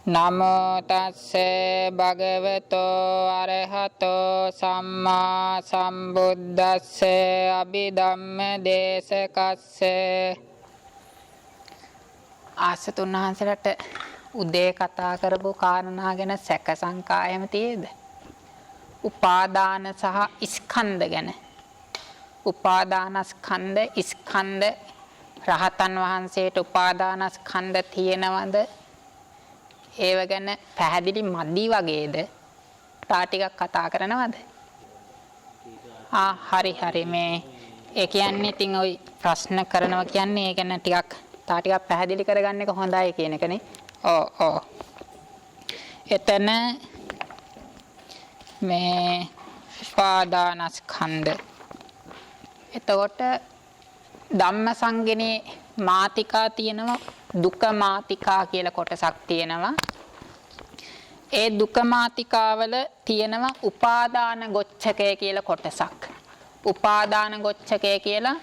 නමෝ තස්සේ භගවතෝ අරහතෝ සම්මා සම්බුද්දස්සේ අභිධම්ම දේශකස්සේ. ආසතුන් වහන්සේලාට උදේ කතා කරපු කාරණා ගැන සැක සංකායම තියේද? උපාදාන සහ ස්කන්ධ ගැන. උපාදානස්කන්ධ ස්කන්ධ රහතන් වහන්සේට උපාදානස්කන්ධ තියෙනවද? ඒව ගැන පැහැදිලි මදි වගේද? තා ටිකක් කතා කරනවද? හරි මේ ඒ කියන්නේ ඉතින් ওই ප්‍රශ්න කරනවා කියන්නේ ඒ ගැන ටිකක් තා ටිකක් පැහැදිලි කරගන්න එක හොඳයි කියන එකනේ. ඔව්. එතන මේ උපාදානස්කන්ධ. එතකොට ධම්මසංගිනේ මාතිකා තියෙනවා, දුක මාතිකා කියලා කොටසක් තියෙනවා. ඒ දුක මාතිකාවල තියෙනවා උපාදාන ගොච්ඡකය කියලා කොටසක්. උපාදාන ගොච්ඡකය කියලා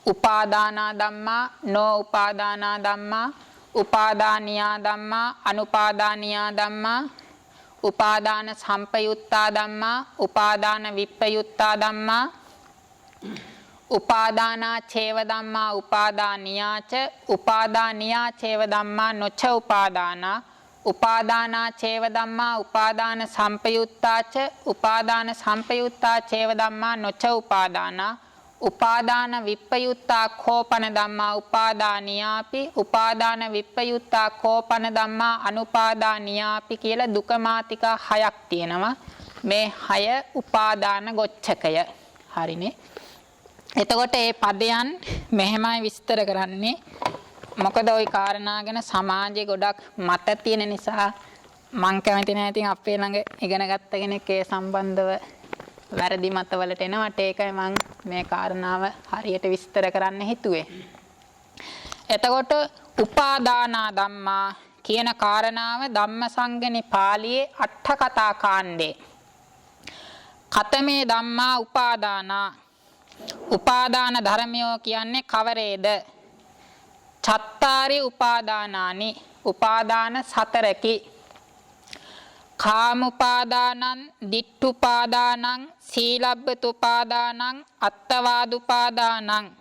උපාදානා ධම්මා, නෝ උපාදානා ධම්මා, උපාදානියා ධම්මා, අනුපාදානියා ධම්මා, උපාදාන සම්පයුත්තා ධම්මා, උපාදාන විප්පයුත්තා ධම්මා, උපාදානා චේව ධම්මා උපාදානියාච, උපාදානියා චේව ධම්මා නොච උපාදානා, උපාදානා චේව ධම්මා උපාදාන සම්පයුත්තාච, උපාදාන සම්පයුත්තා චේව ධම්මා නොච උපාදානා, උපාදාන විප්පයුත්තා කෝපන ධම්මා උපාදානියාපි, උපාදාන විප්පයුත්තා කෝපන ධම්මා අනුපාදානියාපි කියලා දුක මාතිකා 6ක් තියෙනවා. මේ 6 උපාදාන ගොච්ඡකය. හරිනේ. එතකොට මේ පදයන් මෙහෙමයි විස්තර කරන්නේ. මොකද ওই කාරණා ගැන සමාජයේ ගොඩක් මත තියෙන නිසා මං කැමති නැහැ ඉතින් අපේ ළඟ ඉගෙන ගත්ත කෙනෙක් ඒ සම්බන්ධව වැරදි මතවලට එනවට ඒකයි මං මේ කාරණාව හරියට විස්තර කරන්න හිතුවේ. එතකොට උපාදානා ධම්මා කියන කාරණාව ධම්මසංගණි පාළියේ අට කතා කාණ්ඩේ. කතමේ ධම්මා උපාදානා. උපාදාන ධර්මයෝ කියන්නේ කවරේද? චත්තාරි උපාදානානි. උපාදාන 4කි. කාමුපාදානං, දිට්ඨුපාදානං, සීලබ්බතුපාදානං, අත්තවාදුපාදානං.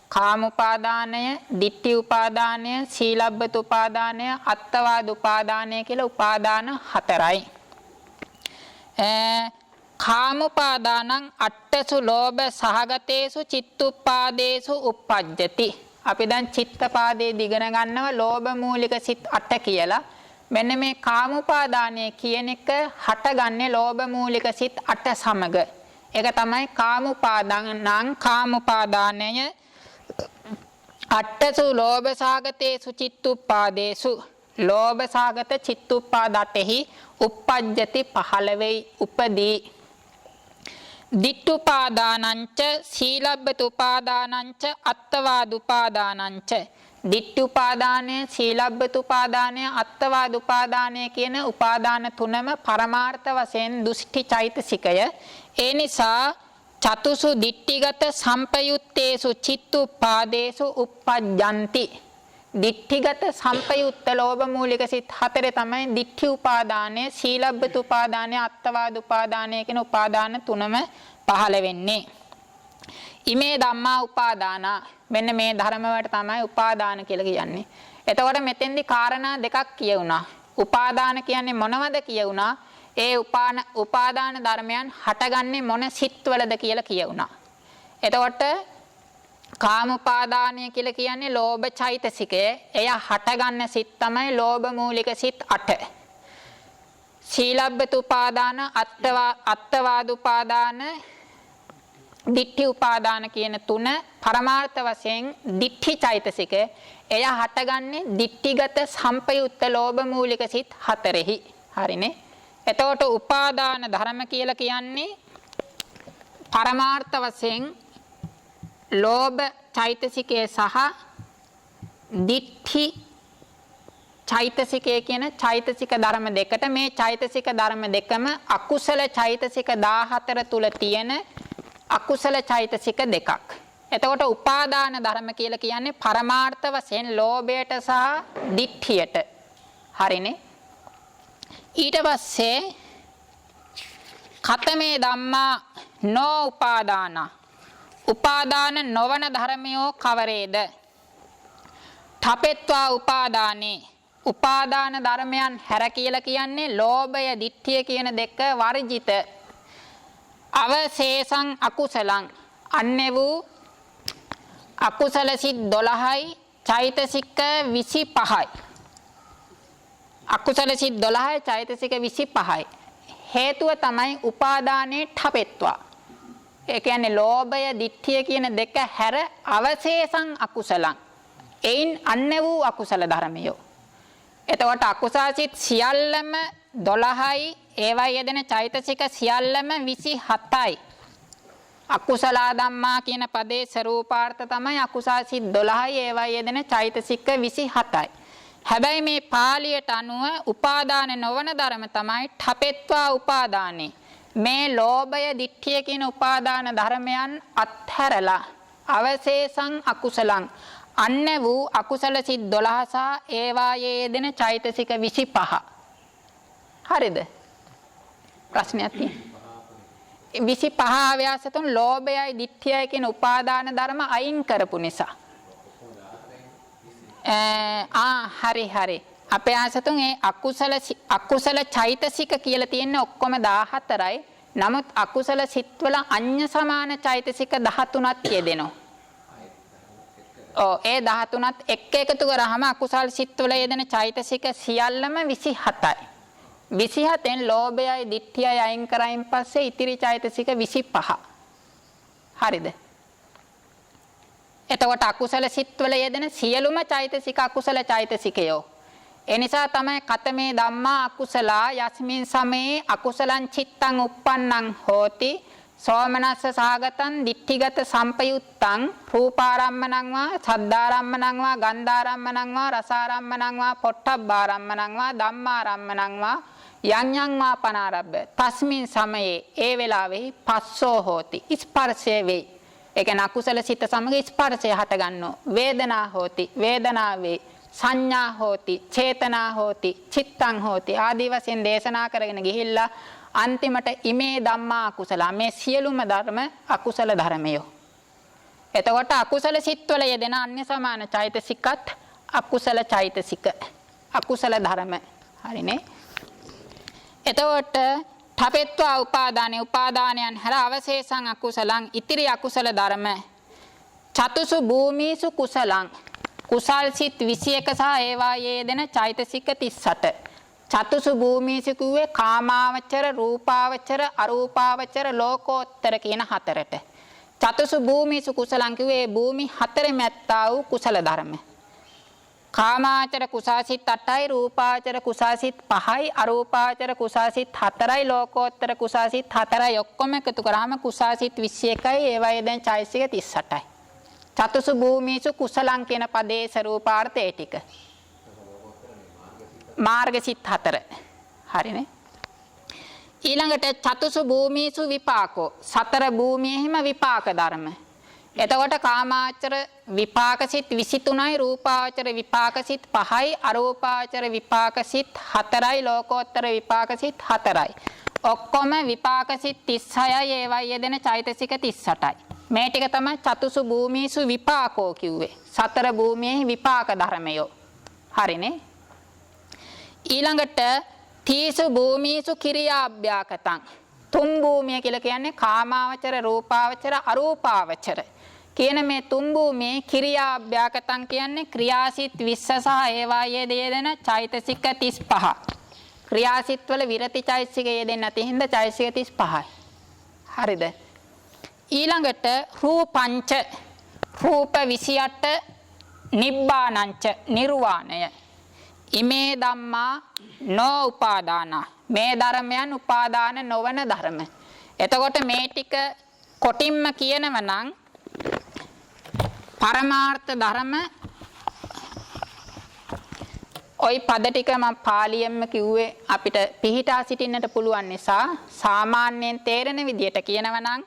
කාමුපාදානය, දිට්ඨි උපාදානය, සීලබ්බතුපාදානය, අත්තවාදුපාදානය කියලා උපාදාන 4යි. කාමුපාදානං අට්ඨසු ලෝභ සහගතේසු චිත්තුප්පාදේසු uppajjati. අපි දැන් චිත්තපාදේ දිගන ගන්නවා ලෝභ මූලික සිත් 8 කියලා. මෙන්න මේ කාමුපාදානය කියන එක හටගන්නේ ලෝභ මූලික සිත් 8 සමග. ඒක තමයි කාමුපාදානං. කාමුපාදානය අට්ඨසු ලෝභ සහගතේසු චිත්තුප්පාදේසු. ලෝභ සහගත චිත්තුප්පාද 8හි uppajjati පහළ වෙයි, උපදී. දිට්ඨුපාදානංච, සීලබ්බතුපාදානංච, අත්තවාදුපාදානංච. දිට්ඨුපාදානය, සීලබ්බතුපාදානය, අත්තවාදුපාදානය කියන උපාදාන තුනම පරමාර්ථ වශයෙන් දුෂ්ටි චෛතසිකය. ඒ නිසා චතුසු දිට්ඨිගත සම්පයුත්තේසු චිත්තුප්පාදේසු uppajjanti. දිට්ඨිගත සම්පයුත්ත ලෝභ මූලික සිත් 4 තමයි දිට්ඨි උපාදානය, සීලබ්බත උපාදානය, අත්තවාද උපාදානය කියන උපාදාන තුනම පහළ වෙන්නේ. ඉමේ ධම්මා උපාදාන. මෙන්න මේ ධර්ම වලට තමයි උපාදාන කියලා කියන්නේ. එතකොට මෙතෙන්දි කාරණා දෙකක් කියුණා. උපාදාන කියන්නේ මොනවද කියුණා? ඒ උපාදාන ධර්මයන් හටගන්නේ මොන සිත්වලද කියලා කියුණා. එතකොට කාමුපාදානය කියලා කියන්නේ ලෝභ චෛතසිකය. එය හටගන්න සිත් තමයි ලෝභ මූලික සිත් 8. සීලබ්බත උපාදාන, අත්තවාද උපාදාන, දිට්ඨි උපාදාන කියන තුන පරමාර්ථ වශයෙන් දිට්ඨි චෛතසිකය. එය හටගන්නේ දිට්ඨිගත සම්පයුත්ත ලෝභ මූලික සිත් 4හි. හරිනේ. එතකොට උපාදාන ධර්ම කියලා කියන්නේ පරමාර්ථ වශයෙන් ලෝභ චෛතසිකය සහ දිට්ඨි චෛතසිකය කියන චෛතසික ධර්ම දෙකට. මේ චෛතසික ධර්ම දෙකම අකුසල චෛතසික 14 තුල තියෙන අකුසල චෛතසික දෙකක්. එතකොට උපාදාන ධර්ම කියලා කියන්නේ පරමාර්ථ වශයෙන් ලෝභයට සහ දිට්ඨියට. හරිනේ. ඊට පස්සේ කතමේ ධම්මා නෝ උපාදාන. උපාදාන නොවන ධර්මයෝ කවරේද? ඨපෙත්වා උපාදානේ. උපාදාන ධර්මයන් හැර කියලා කියන්නේ ලෝභය, ditthිය කියන දෙක වර්ජිත. අවශේෂං අකුසලං. අන්නේ වූ අකුසල සිත් 12යි චෛතසික 25යි. අකුසල සිත් 12යි චෛතසික 25යි. හේතුව තමයි උපාදානේ ඨපෙත්වා. ඒ කියන්නේ ලෝභය, ditthිය කියන දෙක හැර අවශේෂං අකුසලං. එයින් අන්නේ වූ අකුසල ධර්මයෝ. එතකොට අකුසල සිත් සියල්ලම 12යි, ඒවා යෙදෙන චෛතසික සියල්ලම 27යි. අකුසල ධම්මා කියන පදේ ස්වરૂපාර්ථ තමයි අකුසල සිත් 12යි, ඒවා යෙදෙන චෛතසික 27යි. හැබැයි මේ පාලියට අනුව උපාදාන නොවන ධර්ම තමයි ඨපෙත්වා උපාදානේ. මේ ලෝභය, ditthිය කියන උපාදාන ධර්මයන් අත්හැරලා අවශේෂං අකුසලං. අන්න වූ අකුසල සිත් 12 සහ ඒවායේ යෙදෙන චෛතසික 25. හරිද? ප්‍රශ්නයක් තියෙනවා. 25 අව්‍යාසතුන් ලෝභයයි, ditthියයි කියන උපාදාන ධර්ම අයින් කරපු නිසා. හරි. අපේ ආසතුන් ඒ අකුසල චෛතසික කියලා තියෙන්නේ ඔක්කොම 14යි. නමුත් අකුසල සිත්වල අඤ්ඤ සමාන චෛතසික 13ක් යෙදෙනවා. ඒ 13ත් එක්ක එකතු කරාම අකුසල් සිත්වල යෙදෙන චෛතසික සියල්ලම 27යි. 27න් ලෝභයයි, ditthියයි අයින් කරයින් පස්සේ ඉතිරි චෛතසික 25. හරිද? එතකොට අකුසල සිත්වල යෙදෙන සියලුම චෛතසික අකුසල චෛතසිකයෝ. ඒ නිසා තමයි කතමේ ධම්මා අකුසලා යස්මින් සමේ අකුසලං චිත්තං uppannං හෝති සෝමනස්ස සාගතං ditthිගත සම්පයුත්තං රූපාරම්මණං වා සද්ධාරම්මණං වා ගන්ධාරම්මණං වා රසාරම්මණං වා පොට්ටබ්බාරම්මණං වා ධම්මාරම්මණං වා යං යං වා පනාරබ්බ තස්මින් සමයේ ඒ වෙලාවේ පස්සෝ හෝති ස්පර්ශය වේ. ඒ කියන්නේ අකුසල සිත සමග ස්පර්ශය හට ගන්නෝ. වේදනා හෝති වේදනා වේ. සංඥා හෝති චේතනා හෝති චිත්තං හෝති ආදී වශයෙන් දේශනා කරගෙන ගිහිල්ලා අන්තිමට ඉමේ ධම්මා අකුසල මේ සියලුම ධර්ම අකුසල ධර්මයෝ. එතකොට අකුසල සිත්වල යෙදෙන අන්‍ය සමාන චෛතසිකත් අකුසල චෛතසික අකුසල ධර්ම. හරිනේ. එතකොට ඨපෙත්වා උපාදානේ උපාදානයන් හැර අවශේෂං අකුසලං ඉතිරි අකුසල ධර්ම චතුසු භූමිසු කුසලං කුසල් සිත් 21 සහ ඒවායේ යෙදෙන චෛතසික 38. චතුසු භූමිසු කිව්වේ කාමාවචර, රූපාවචර, අරූපාවචර, ලෝකෝත්තර කියන හතරට. චතුසු භූමිසු කුසලං කිව්වේ භූමි හතරෙම ඇත්තා වූ කුසල ධර්ම. කාමාචර කුසාසිත 8යි, රූපාචර කුසාසිත 5යි, අරූපාචර කුසාසිත 4යි, ලෝකෝත්තර කුසාසිත 4යි ඔක්කොම එකතු කරාම කුසාසිත 21යි, ඒවා යෙදෙන චෛතසික 38යි. චතුසු භූමිසු කුසලං කියන පදේ ස්වરૂපාර්ථය ටික. මාර්ගසිත 4. හරිනේ. ඊළඟට චතුසු භූමිසු විපාකෝ සතර භූමියෙහිම විපාක ධර්ම. එතකොට කාමාචර විපාකසිත 23යි, රූපාචර විපාකසිත 5යි, අරූපාචර විපාකසිත 4යි, ලෝකෝත්තර විපාකසිත 4යි. ඔක්කොම විපාකසිත 36යි, ඒවා යෙදෙන චෛතසික 38යි. මේ ටික තමයි චතුසු භූමිසු විපාකෝ කිව්වේ. සතර භූමියේ විපාක ධර්මයෝ. හරිනේ. ඊළඟට තීසු භූමිසු කිරියාභ්‍යාකතං. තුන් භූමිය කියලා කියන්නේ කාමාවචර, රූපාවචර, අරූපාවචර කියන මේ තුන් භූමියේ කිරියාභ්‍යාකතං කියන්නේ ක්‍රියාසිත 20 සහ ඒවා යෙදෙන චෛතසික 35. ක්‍රියාසිත වල විරති චෛතසික යෙදෙන්නේ නැති හින්දා චෛතසික 35යි. හරිද? ඊළඟට රූපංච රූප 28 නිබ්බානංච නිර්වාණය. ඉමේ ධම්මා නෝ උපාදාන. මේ ධර්මයන් උපාදාන නොවන ධර්ම. එතකොට මේ ටික කොටින්ම කියනව නම් පරමාර්ථ ධර්ම ওই පද ටික මම පාලියෙන්ම කිව්වේ අපිට පිහිටා සිටින්නට පුළුවන් නිසා සාමාන්‍යයෙන් තේරෙන විදියට කියනව නම්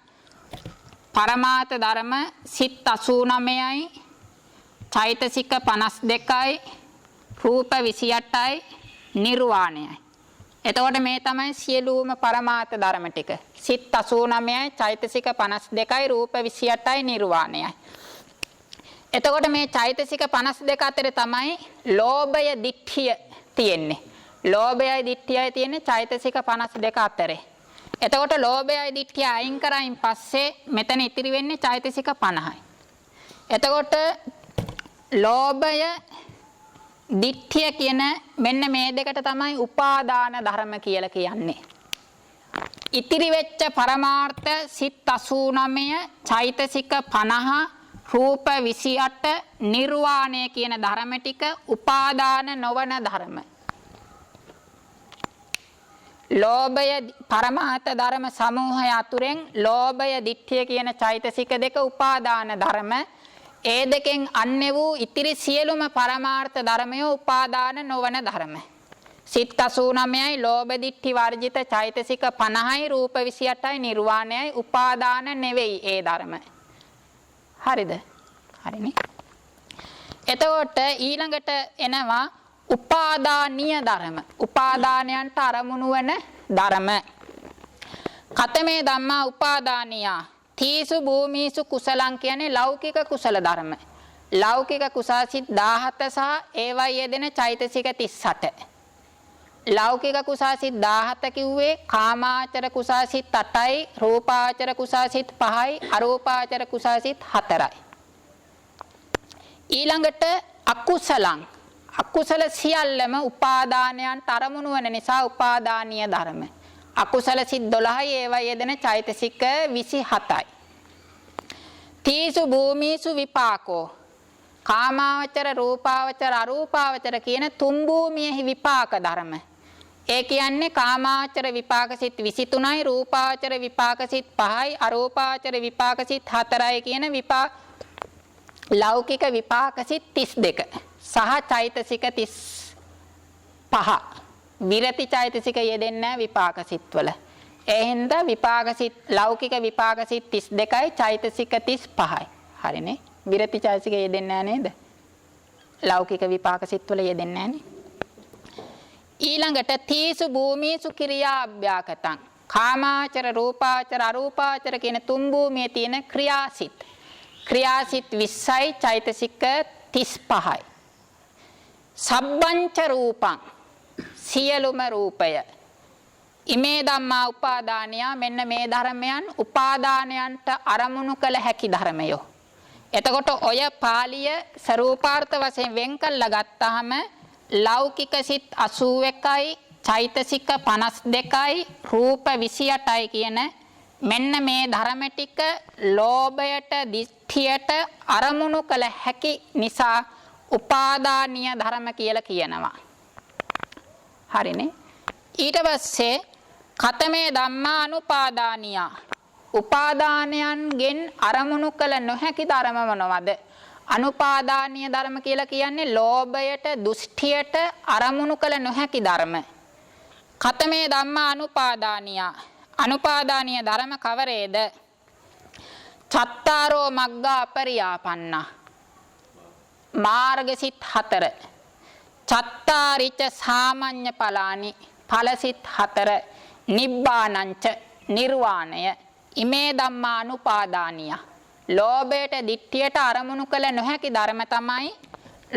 පරමාර්ථ ධර්ම සිත් 89යි, චෛතසික 52යි, රූප 28යි, නිර්වාණයයි. එතකොට මේ තමයි සියලුම පරමාර්ථ ධර්ම ටික. සිත් 89යි, චෛතසික 52යි, රූප 28යි, නිර්වාණයයි. එතකොට මේ චෛතසික 52 අතර තමයි ලෝභය, ditthිය තියෙන්නේ. ලෝභයයි ditthියයි තියෙන්නේ චෛතසික 52 අතරේ. එතකොට ලෝභයයි ditthිය අයින් කරයින් පස්සේ මෙතන ඉතිරි වෙන්නේ චෛතසික 50යි. එතකොට ලෝභය, ditthිය කියන මෙන්න මේ දෙකට තමයි උපාදාන ධර්ම කියලා කියන්නේ. ඉතිරි වෙච්ච පරමාර්ථ සිත් 89, චෛතසික 50, රූප 28, නිර්වාණය කියන ධර්ම ටික උපාදාන නොවන ධර්ම. ලෝභය පරමාර්ථ ධර්ම සමූහය අතුරෙන් ලෝභය, ditthිය කියන චෛතසික දෙක උපාදාන ධර්ම. ඒ දෙකෙන් අන්‍ය වූ ඉතිරි සියලුම පරමාර්ථ ධර්මය උපාදාන නොවන ධර්ම. සිත් 89යි, ලෝභ ditthි වර්ජිත චෛතසික 50යි, රූප 28යි, නිර්වාණයයි උපාදාන නෙවෙයි ඒ ධර්ම. හරිද? හරිනේ. එතකොට ඊළඟට එනවා උපාදානීය ධර්ම. උපාදානයන්ට අරමුණු වන ධර්ම. කතමේ ධම්මා උපාදානියා තීසු භූමිසු කුසලං කියන්නේ ලෞකික කුසල ධර්ම. ලෞකික කුසාසිත 17 සහ ඒවා යෙදෙන චෛතසික 38. ලෞකික කුසාසිත 17 කිව්වේ කාමාචර කුසාසිත 8යි, රූපාචර කුසාසිත 5යි, අරූපාචර කුසාසිත 4යි. ඊළඟට අකුසලං. අකුසල සියල්ලම උපාදානයන්ට අරමුණු වන නිසා උපාදානීය ධර්ම. අකුසල සිත් 12යි, ඒවා යෙදෙන චෛතසික 27යි. තීසු භූමිසු විපාකෝ. කාමාවචර, රූපාවචර, අරූපාවචර කියන තුන් භූමියෙහි විපාක ධර්ම. ඒ කියන්නේ කාමාවචර විපාක සිත් 23යි, රූපාවචර විපාක සිත් 5යි, අරූපාවචර විපාක සිත් 4යි කියන ලෞකික විපාක සිත් 32 සහ චෛතසික 35. විරති චෛතසික යෙදෙන්නේ විපාක සිත්වල. ඒ හින්දා විපාක සිත් ලෞකික විපාක සිත් 32යි, චෛතසික 35යි. හරිනේ. විරති චෛතසික යෙදෙන්නේ නැහැ නේද? ලෞකික විපාක සිත්වල යෙදෙන්නේ නැහැ නේ. ඊළඟට තීසු භූමිසු ක්‍රියා අභ්‍යාකතං. කාමාචර, රූපාචර, අරූපාචර කියන තුන් භූමියේ තියෙන ක්‍රියාසිත. ක්‍රියාසිත 20යි, චෛතසික 35යි. සබ්බංච රූපං සියලුම රූපය. ඉමේ ධම්මා උපාදානියා මෙන්න මේ ධර්මයන් උපාදානයන්ට අරමුණු කළ හැකි ධර්මයෝ. එතකොට ඔය පාළිය ස්වરૂපාර්ථ වශයෙන් වෙන් කළා ගත්තාම ලෞකික සිත් 81යි, චෛතසික 52යි, රූප 28යි කියන මෙන්න මේ ධර්ම ටික ලෝභයට, ditthියට අරමුණු කළ හැකි නිසා උපාදානීය ධර්ම කියලා කියනවා. හරිනේ. ඊට පස්සේ කතමේ ධම්මා අනුපාදානියා. උපාදානයන්ගෙන් අරමුණු කළ නොහැකි ධර්ම මොනවද? අනුපාදානීය ධර්ම කියලා කියන්නේ ලෝභයට, දුෂ්ඨියට අරමුණු කළ නොහැකි ධර්ම. කතමේ ධම්මා අනුපාදානියා. අනුපාදානීය ධර්ම කවරේද? චත්තාරෝ මග්ගා අපරියාපන්නා. මාර්ගසිත 4. චත්තාරිච සාමඤ්ඤ ඵලානි. ඵලසිත 4. නිබ්බානංච නිර්වාණය. ඉමේ ධම්මා අනුපාදානිය. ලෝභයට, ditthියට අරමුණු කළ නොහැකි ධර්ම තමයි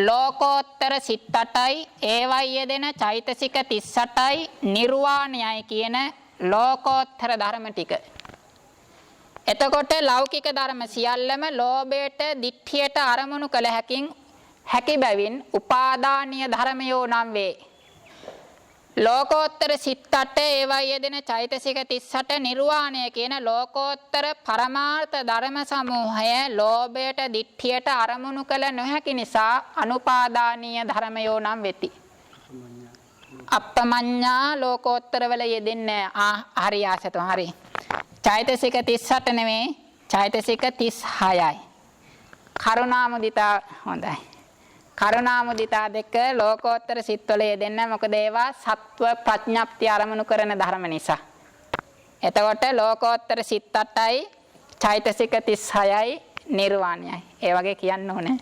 ලෝකෝත්තර සිත් 8යි, ඒවයි යෙදෙන චෛතසික 38යි, නිර්වාණයයි කියන ලෝකෝත්තර ධර්ම ටික. එතකොට ලෞකික ධර්ම සියල්ලම ලෝභයට, ditthියට අරමුණු කළ හැකි බැවින් උපාදානීය ධර්මයෝ නම් වේ. ලෝකෝත්තර සිත් 8 ඒවයි යෙදෙන චෛතසික 38 නිර්වාණය කියන ලෝකෝත්තර පරමාර්ථ ධර්ම සමූහය ලෝභයට, ditthියට අරමුණු කළ නොහැකි නිසා අනුපාදානීය ධර්මයෝ නම් වෙති. අප්පමඤ්ඤා ලෝකෝත්තර වල යෙදෙන්නේ හරි ආසතම හරි. චෛතසික 38 නෙමෙයි, චෛතසික 36යි. කරුණා මුදිතා හොඳයි. කරුණා මුදිතා දෙක ලෝකෝත්තර සිත්වල යෙදෙන්නේ මොකද ඒවා සත්ව ප්‍රඥප්ති අරමුණු කරන ධර්ම නිසා. එතකොට ලෝකෝත්තර සිත් 8යි, චෛතසික 36යි, නිර්වාණයයි. ඒ වගේ කියන්න ඕනේ.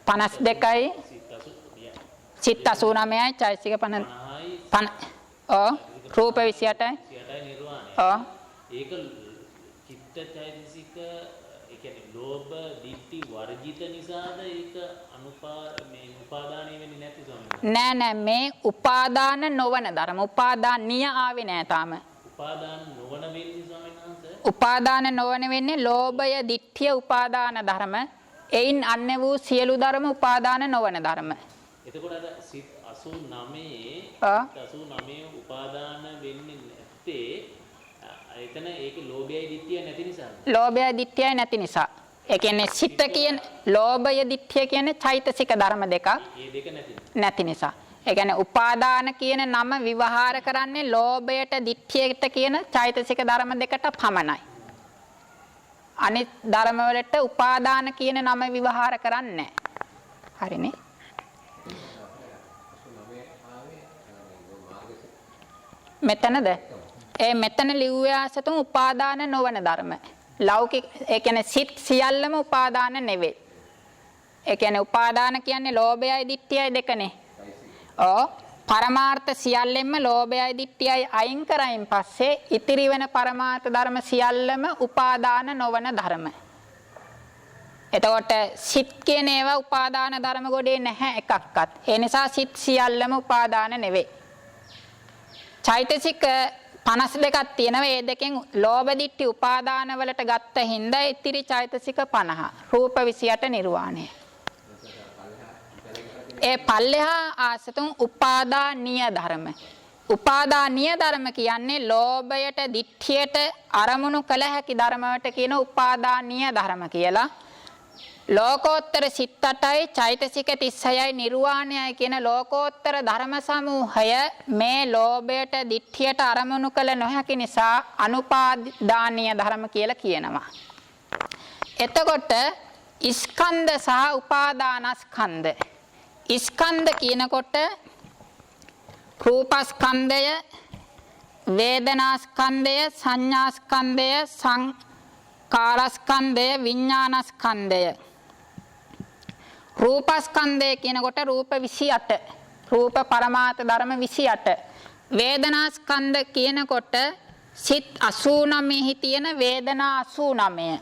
52යි සිත් 89යි චෛතසික 50 රූප 28යි ඒක චිත්ත චෛතසික ඒ කියන්නේ ලෝභ ditthi වර්ජිත නිසාද ඒක උපාදානීය වෙන්නේ නැති ස්වාමීන් නෑ මේ උපාදාන නොවන ධර්ම උපාදානීය ආවේ නෑ තාම උපාදාන නොවන වෙන්නේ ස්වාමීන් වහන්සේ උපාදාන නොවන වෙන්නේ ලෝභය ditthිය උපාදාන ධර්ම එයින් අන්‍ය වූ සියලු ධර්ම උපාදාන නොවන ධර්ම එතකොට අර සිත් 89 උපාදාන වෙන්නේ නැත්තේ එතන ඒකේ ලෝභයයි ditthිය නැති නිසා ලෝභයයි ditthියයි නැති නිසා ඒ කියන්නේ සිත කියන ලෝභය ditthිය කියන්නේ චෛතසික ධර්ම දෙකක් ඒ දෙක නැති නිසා ඒ කියන්නේ උපාදාන කියන නම විවහාර කරන්නේ ලෝභයට ditthියට කියන චෛතසික ධර්ම දෙකට පමණයි අනිත් ධර්ම වලට උපාදාන කියන නම විවහාර කරන්නේ නැහැ හරිනේ මෙතනද මෙතන ලිව්වේ ආසතුන් උපාදාන නොවන ධර්ම ලෞකික ඒ කියන්නේ සිත් සියල්ලම උපාදාන නෙවෙයි ඒ කියන්නේ උපාදාන කියන්නේ ලෝභයයි ditthියයි දෙකනේ පරමාර්ථ සියල්ලෙන්ම ලෝභයයි ditthියයි අයින් කරයින් පස්සේ ඉතිරි වෙන පරමාර්ථ ධර්ම සියල්ලම උපාදාන නොවන ධර්ම එතකොට සිත් කියන ඒවා උපාදාන ධර්ම ගොඩේ නැහැ එකක්වත් ඒ නිසා සිත් සියල්ලම උපාදාන නෙවෙයි චෛතසික 52ක් තියෙනවා ඒ දෙකෙන් ලෝභ ditthi උපාදාන වලට ගත්ත හින්දා ඉතිරි චෛතසික 50 රූප 28 නිර්වාණය ඒ පල්ලෙහා ආසතුන් උපාදානීය ධර්ම උපාදානීය ධර්ම කියන්නේ ලෝභයට ditthියට අරමුණු කළ හැකි ධර්ම වලට කියන උපාදානීය ධර්ම කියලා ලෝකෝත්තර සිත් 8යි චෛතසික 36යි නිර්වාණයයි කියන ලෝකෝත්තර ධර්ම සමූහය මේ ලෝභයට ditthියට අරමුණු කළ නොහැකි නිසා අනුපාදානීය ධර්ම කියලා කියනවා. එතකොට ස්කන්ධ සහ උපාදානස්කන්ධ ස්කන්ධ කියනකොට රූපස්කන්ධය වේදනාස්කන්ධය සංඥාස්කන්ධය සංකාරස්කන්ධය විඥානස්කන්ධය රූපස්කන්ධය කියනකොට රූප 28 රූප පරමාර්ථ ධර්ම 28 වේදනාස්කන්ධ කියනකොට සිත් 89 හි තියෙන වේදනා 89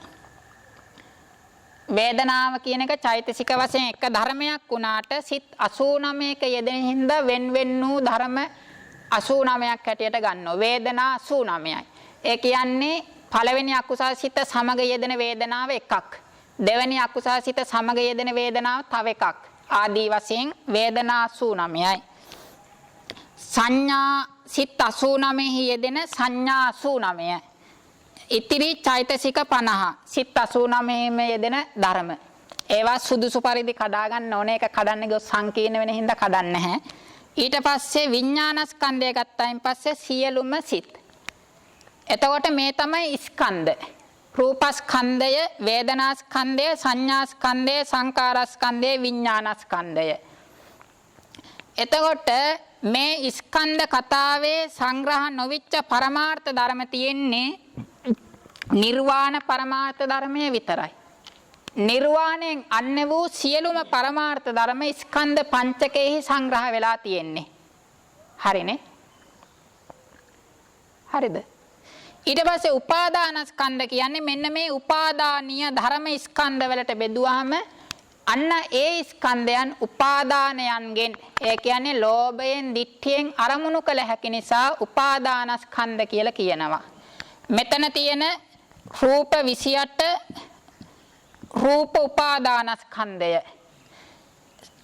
වේදනාව කියන එක චෛතසික වශයෙන් එක ධර්මයක් වුණාට සිත් 89ක යෙදෙන හින්දා වෙන වූ ධර්ම 89ක් හැටියට ගන්නවා වේදනා 89යි ඒ කියන්නේ පළවෙනි අකුසල සිත සමග යෙදෙන වේදනාව එකක් දෙවෙනි අකුසල සිත සමග යෙදෙන වේදනාව තව එකක් ආදී වශයෙන් වේදනා 89යි සංඥා සිත් 89 හි යෙදෙන සංඥා 89යි ඉතිරි චෛතසික 50 සිත් 89 මේ යෙදෙන ධර්ම ඒවා සුදුසු පරිදි කඩා ගන්න ඕනේ ඒක කඩන්න ගියොත් සංකීර්ණ වෙන හින්දා කඩන්නේ නැහැ ඊට පස්සේ විඥානස්කන්ධය ගත්තායින් පස්සේ සියලුම සිත් එතකොට මේ තමයි ස්කන්ධ රූපස්කන්ධය වේදනාස්කන්ධය සංඥාස්කන්ධය සංකාරස්කන්ධය විඥානස්කන්ධය එතකොට මේ ස්කන්ධ කතාවේ සංග්‍රහ නොවිච්ච පරමාර්ථ ධර්ම තියෙන්නේ නිර්වාණ පරමාර්ථ ධර්මයේ විතරයි නිර්වාණයෙන් අන්‍ය වූ සියලුම පරමාර්ථ ධර්ම ස්කන්ධ පංචකයෙහි සංග්‍රහ වෙලා තියෙන්නේ හරිනේ හරිද ඊට පස්සේ උපාදානස්කන්ධ කියන්නේ මෙන්න මේ උපාදානීය ධර්ම ස්කන්ධ වලට බෙදුවාම අන්න ඒ ස්කන්ධයන් උපාදානයන්ගෙන් ඒ කියන්නේ ලෝභයෙන් ditthියෙන් අරමුණු කළ හැකි නිසා උපාදානස්කන්ධ කියලා කියනවා මෙතන තියෙන රූප 28 රූප උපාදානස්කන්ධය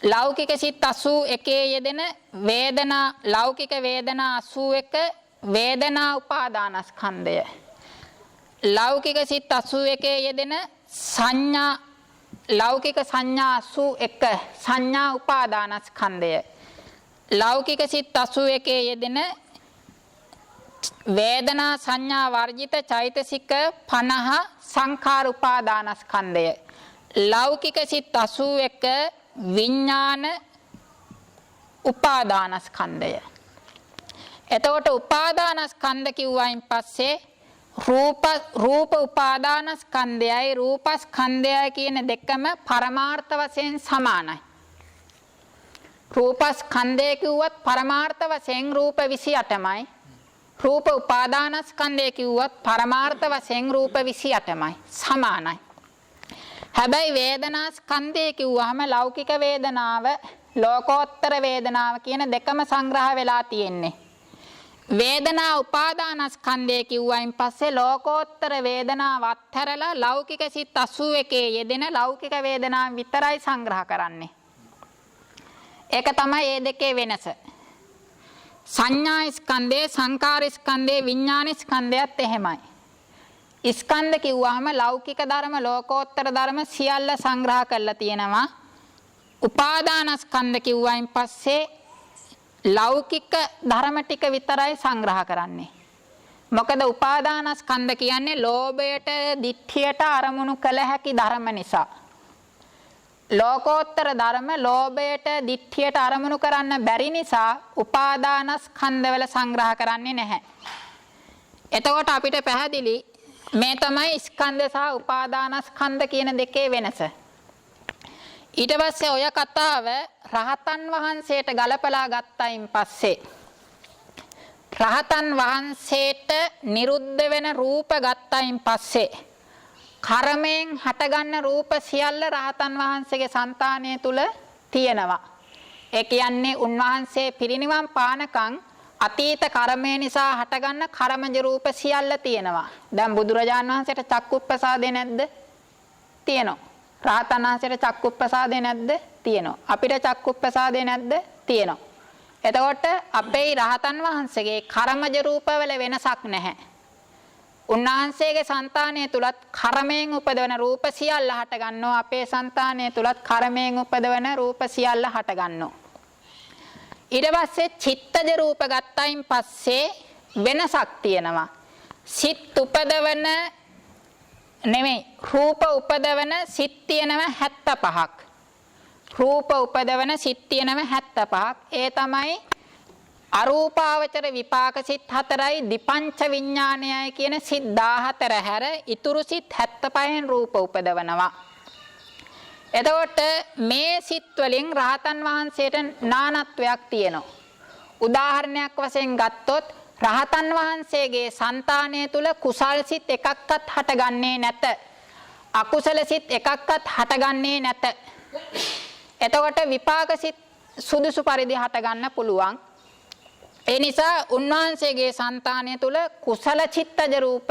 ලෞකික සිත් 81 යෙදෙන වේදනා ලෞකික වේදනා 81 වේදනා උපාදානස්කන්ධය ලෞකික සිත් 81 යෙදෙන සංඥා ලෞකික සංඥා 81 සංඥා උපාදානස්කන්ධය ලෞකික සිත් 81 යෙදෙන වේදනා සංඥා වර්ජිත චෛතසික 50 සංඛාර උපාදානස්කන්ධය ලෞකික සිත් 81 විඥාන උපාදානස්කන්ධය එතකොට උපාදානස්කන්ධ කිව්වයින් පස්සේ රූප උපාදානස්කන්ධයයි රූපස්කන්ධයයි කියන දෙකම පරමාර්ථ වශයෙන් සමානයි. රූපස්කන්ධය කිව්වත් පරමාර්ථ වශයෙන් රූප 28මයි. රූප උපාදානස්කන්ධය කිව්වත් පරමාර්ථ වශයෙන් රූප 28මයි. සමානයි. හැබැයි වේදනාස්කන්ධය කිව්වහම ලෞකික වේදනාව, ලෝකෝත්තර වේදනාව කියන දෙකම සංග්‍රහ වෙලා තියෙන්නේ. වේදනා උපාදානස්කන්ධය කිව්වයින් පස්සේ ලෝකෝත්තර වේදනාව අත්හැරලා ලෞකික සිත් 81 යෙදෙන ලෞකික වේදනාව විතරයි සංග්‍රහ කරන්නේ. ඒක තමයි මේ දෙකේ වෙනස. සංඥා ස්කන්ධේ, සංකාර ස්කන්ධේ, විඥාන ස්කන්ධයත් එහෙමයි. ස්කන්ධ කිව්වහම ලෞකික ධර්ම, ලෝකෝත්තර ධර්ම සියල්ල සංග්‍රහ කරලා තියෙනවා. උපාදානස්කන්ධ කිව්වයින් පස්සේ ලෞකික ධර්ම ටික විතරයි සංග්‍රහ කරන්නේ. මොකද උපාදානස්කන්ධ කියන්නේ ලෝභයට, ditthියට අරමුණු කළ හැකි ධර්ම නිසා. ලෝකෝත්තර ධර්ම ලෝභයට, ditthියට අරමුණු කරන්න බැරි නිසා උපාදානස්කන්ධවල සංග්‍රහ කරන්නේ නැහැ. එතකොට අපිට පැහැදිලි මේ තමයි ස්කන්ධ සහ උපාදානස්කන්ධ කියන දෙකේ වෙනස. ඊට පස්සේ ඔය කතාව රහතන් වහන්සේට ගලපලා ගත්තයින් පස්සේ රහතන් වහන්සේට නිරුද්ධ වෙන රූප ගත්තයින් පස්සේ කර්මයෙන් හටගන්න රූප සියල්ල රහතන් වහන්සේගේ సంతානය තුල තියෙනවා. ඒ කියන්නේ උන්වහන්සේ පිරිනිවන් පානකම් අතීත කර්මය නිසා හටගන්න කර්මජ රූප සියල්ල තියෙනවා. දැන් බුදුරජාණන් වහන්සේට චක්කුප්පසාදේ නැද්ද? තියෙනවා. රහතන් වහන්සේට චක්කුප්පසාදේ නැද්ද? තියෙනවා. අපිට චක්කුප්පසාදේ නැද්ද? තියෙනවා. එතකොට අපේ රහතන් වහන්සේගේ කර්මජ රූපවල වෙනසක් නැහැ. උන්වහන්සේගේ సంతානය තුලත් කර්මයෙන් උපදවන රූප සියල්ල හට ගන්නවා. අපේ సంతානය තුලත් කර්මයෙන් උපදවන රූප සියල්ල හට ගන්නවා. ඊට පස්සේ චිත්තජ රූප ගත්තයින් පස්සේ වෙනසක් තියෙනවා. සිත් උපදවන නෙමෙයි, රූප උපදවන සිත් තියෙනවා 75ක්. රූප උපදවන සිත් තියෙනවා 75ක්. ඒ තමයි අරූපාවචර විපාක සිත් 4යි දිපංච විඥානයයි කියන සිත් 14 හැර ඉතුරු සිත් 75න් රූප උපදවනවා. එතකොට මේ සිත් වලින් රහතන් වහන්සේට නානත්වයක් තියෙනවා. උදාහරණයක් වශයෙන් ගත්තොත් රහතන් වහන්සේගේ సంతානය තුල කුසල් සිත් එකක්වත් හටගන්නේ නැත. අකුසල සිත් එකක්වත් හටගන්නේ නැත. එතකොට විපාක සිත් සුදුසු පරිදි හටගන්න පුළුවන්. ඒ නිසා උන්වහන්සේගේ సంతානය තුල කුසල චිත්තජ රූප,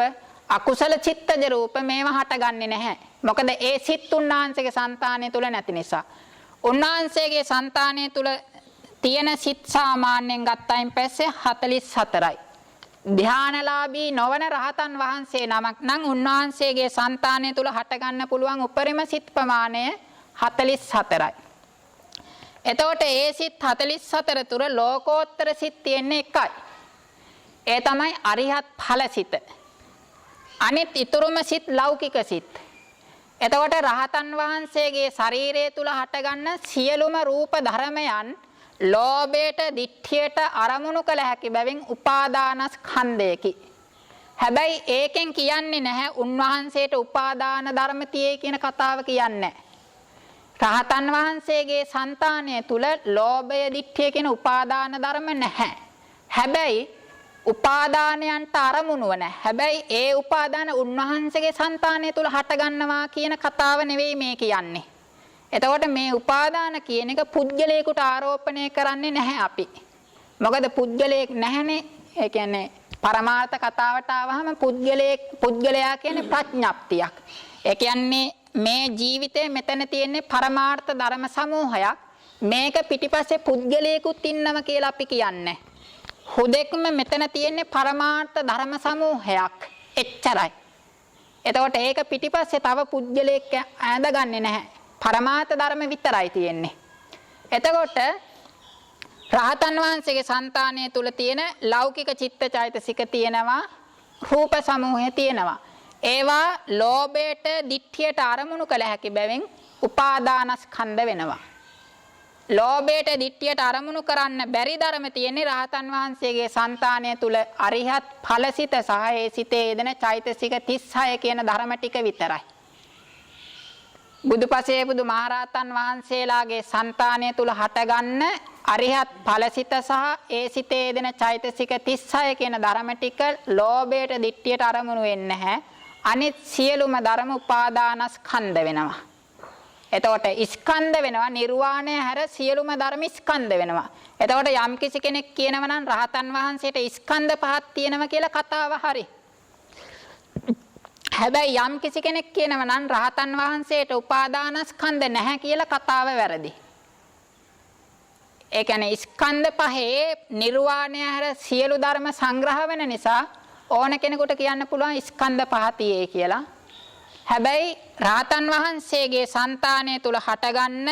අකුසල චිත්තජ රූප මේවා හටගන්නේ නැහැ. මොකද ඒ සිත් උන්වහන්සේගේ సంతානය තුල නැති නිසා. උන්වහන්සේගේ సంతානය තුල තියෙන සිත් සාමාන්‍යයෙන් ගත්තයින් පස්සේ 44යි. ධානලාභී නොවන රහතන් වහන්සේ නමක් නම් උන්වහන්සේගේ సంతානය තුල හටගන්න පුළුවන් උපරිම සිත් ප්‍රමාණය 44යි. එතකොට ඒ සිත් 44 තුර ලෝකෝත්තර සිත් තියෙන්නේ එකයි. ඒ තමයි අරිහත් ඵල සිත. අනිත් ඊතුරුම සිත් ලෞකික සිත්. එතකොට රහතන් වහන්සේගේ ශරීරය තුල හටගන්න සියලුම රූප ධර්මයන් ලෝභයට, ditthියට අරමුණු කළ හැකි බැවින් උපාදානස්කන්ධයකි. හැබැයි ඒකෙන් කියන්නේ නැහැ උන්වහන්සේට උපාදාන ධර්ම තියේ කියන කතාව කියන්නේ. රහතන් වහන්සේගේ సంతානය තුල ලෝභය, ditthිය කියන උපාදාන ධර්ම නැහැ. හැබැයි උපාදානයන්ට අරමුණු වන. හැබැයි ඒ උපාදාන උන්වහන්සේගේ సంతානය තුල හට ගන්නවා කියන කතාව නෙවෙයි මේ කියන්නේ. එතකොට මේ උපාදාන කියන එක පුද්ගලයෙකුට ආරෝපණය කරන්නේ නැහැ අපි. මොකද පුද්ගලයෙක් නැහැනේ. ඒ කියන්නේ පරමාර්ථ කතාවට ආවහම පුද්ගලයා කියන්නේ ප්‍රඥප්තියක්. ඒ කියන්නේ මේ ජීවිතේ මෙතන තියෙන්නේ පරමාර්ථ ධර්ම සමූහයක්. මේක පිටිපස්සේ පුද්ගලයෙකුත් ඉන්නවා කියලා අපි කියන්නේ. හුදෙක්ම මෙතන තියෙන්නේ පරමාර්ථ ධර්ම සමූහයක්. එච්චරයි. එතකොට ඒක පිටිපස්සේ තව පුද්ගලයෙක් ඇඳගන්නේ නැහැ. පරමාර්ථ ධර්ම විතරයි තියෙන්නේ. එතකොට රහතන් වහන්සේගේ సంతානය තුල තියෙන ලෞකික චිත්තචෛතසික තියෙනවා, රූප සමූහය තියෙනවා. ඒවා ලෝභයට, ditthියට අරමුණු කළ හැකි බැවින් උපාදානස්කන්ධ වෙනවා. ලෝභයට දිට්ඨියට අරමුණු කරන්න බැරි ධර්ම තියෙන්නේ රහතන් වහන්සේගේ సంతානය තුල අරිහත් ඵලසිත සහ ඒ සිතේ යෙදෙන චෛතසික 36 කියන ධර්ම ටික විතරයි. බුදුපසේ බුදුමහරහතන් වහන්සේලාගේ సంతානය තුල හටගන්න අරිහත් ඵලසිත සහ ඒ සිතේ යෙදෙන චෛතසික 36 කියන ධර්ම ටික ලෝභයට දිට්ඨියට අරමුණු වෙන්නේ නැහැ. අනිත් සියලුම ධර්ම උපාදානස්කන්ධ වෙනවා. එතකොට ස්කන්ධ වෙනවා නිර්වාණය හැර සියලුම ධර්ම ස්කන්ධ වෙනවා. එතකොට යම් කිසි කෙනෙක් කියනවා නම් රහතන් වහන්සේට ස්කන්ධ පහක් තියෙනවා කියලා කතාව හරි. හැබැයි යම් කිසි කෙනෙක් කියනවා නම් රහතන් වහන්සේට උපාදානස්කන්ධ නැහැ කියලා කතාව වැරදි. ඒ කියන්නේ ස්කන්ධ පහේ නිර්වාණය හැර සියලු ධර්ම සංග්‍රහ වෙන නිසා ඕන කෙනෙකුට කියන්න පුළුවන් ස්කන්ධ පහ තියේ කියලා. හැබැයි රාතන් වහන්සේගේ సంతානය තුල හටගන්න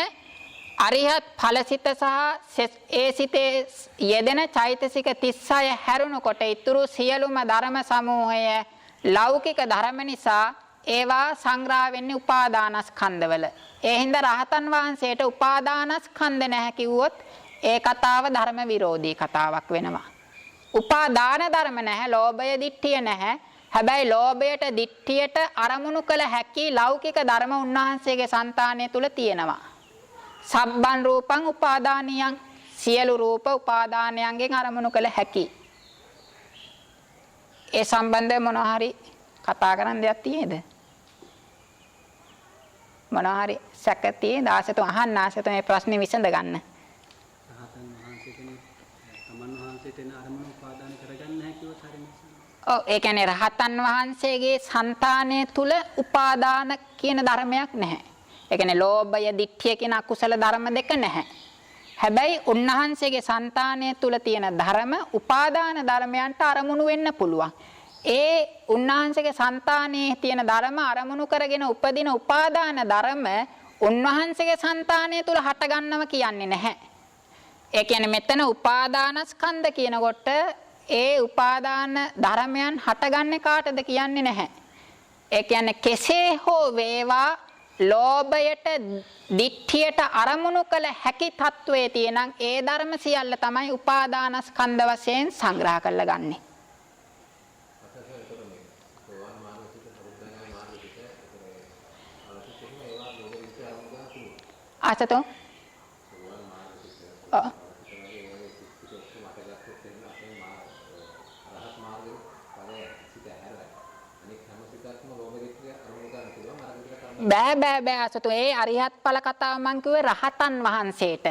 අරිහත් ඵලසිත සහ ඒ සිතේ යෙදෙන චෛතසික 36 හැරුණකොට ඊතුරු සියලුම ධර්ම සමූහය ලෞකික ධර්ම නිසා ඒවා සංග්‍රහ වෙන්නේ උපාදානස්කන්ධවල. ඒ හින්දා රහතන් වහන්සේට උපාදානස්කන්ධ නැහැ කිව්වොත් ඒ කතාව ධර්ම විරෝධී කතාවක් වෙනවා. උපාදාන ධර්ම නැහැ, ලෝභය දිට්ඨිය නැහැ. හැබැයි ලෝභයට දිට්ඨියට අරමුණු කළ හැකි ලෞකික ධර්ම උන්වහන්සේගේ సంతානය තුල තියෙනවා. සබ්බන් රූපං උපාදානියං, සියලු රූප උපාදානයන්ගෙන් අරමුණු කළ හැකි. ඒ සම්බන්ධව මොනවා හරි කතා කරන්න දෙයක් තියෙද? මොනවා හරි සැක තියෙද? ආසතු අහන්න, ආසතු මේ ප්‍රශ්නේ විසඳ ගන්න. රහතන් වහන්සේ කෙනෙක් තමන් වහන්සේට එන අරමුණු උපාදාන කරගන්න නැහැ කිව්වොත් හරියන්නේ. ඔව්, ඒ කියන්නේ රහතන් වහන්සේගේ సంతානය තුල උපාදාන කියන ධර්මයක් නැහැ. ඒ කියන්නේ ලෝභය, දිට්ඨිය කියන අකුසල ධර්ම දෙක නැහැ. හැබැයි උන්වහන්සේගේ సంతානය තුල තියෙන ධර්ම උපාදාන ධර්මයන්ට අරමුණු වෙන්න පුළුවන්. ඒ උන්වහන්සේගේ సంతානයේ තියෙන ධර්ම අරමුණු කරගෙන උපදින උපාදාන ධර්ම උන්වහන්සේගේ సంతානය තුල හට ගන්නව කියන්නේ නැහැ. ඒ කියන්නේ මෙතන උපාදානස්කන්ධ කියනකොට ඒ උපාදාන ධර්මයන් හටගන්නේ කාටද කියන්නේ නැහැ. ඒ කියන්නේ කෙසේ හෝ වේවා ලෝභයට දිට්ඨියට අරමුණු කළ හැකි තත්වයේ තියෙනම් ඒ ධර්ම සියල්ල තමයි උපාදානස්කන්ධ වශයෙන් සංග්‍රහ කරලා ගන්නෙ. ආසතෝ බෑ අසතු ඒ අරිහත් ඵල කතාව මං කිව්වේ රහතන් වහන්සේට.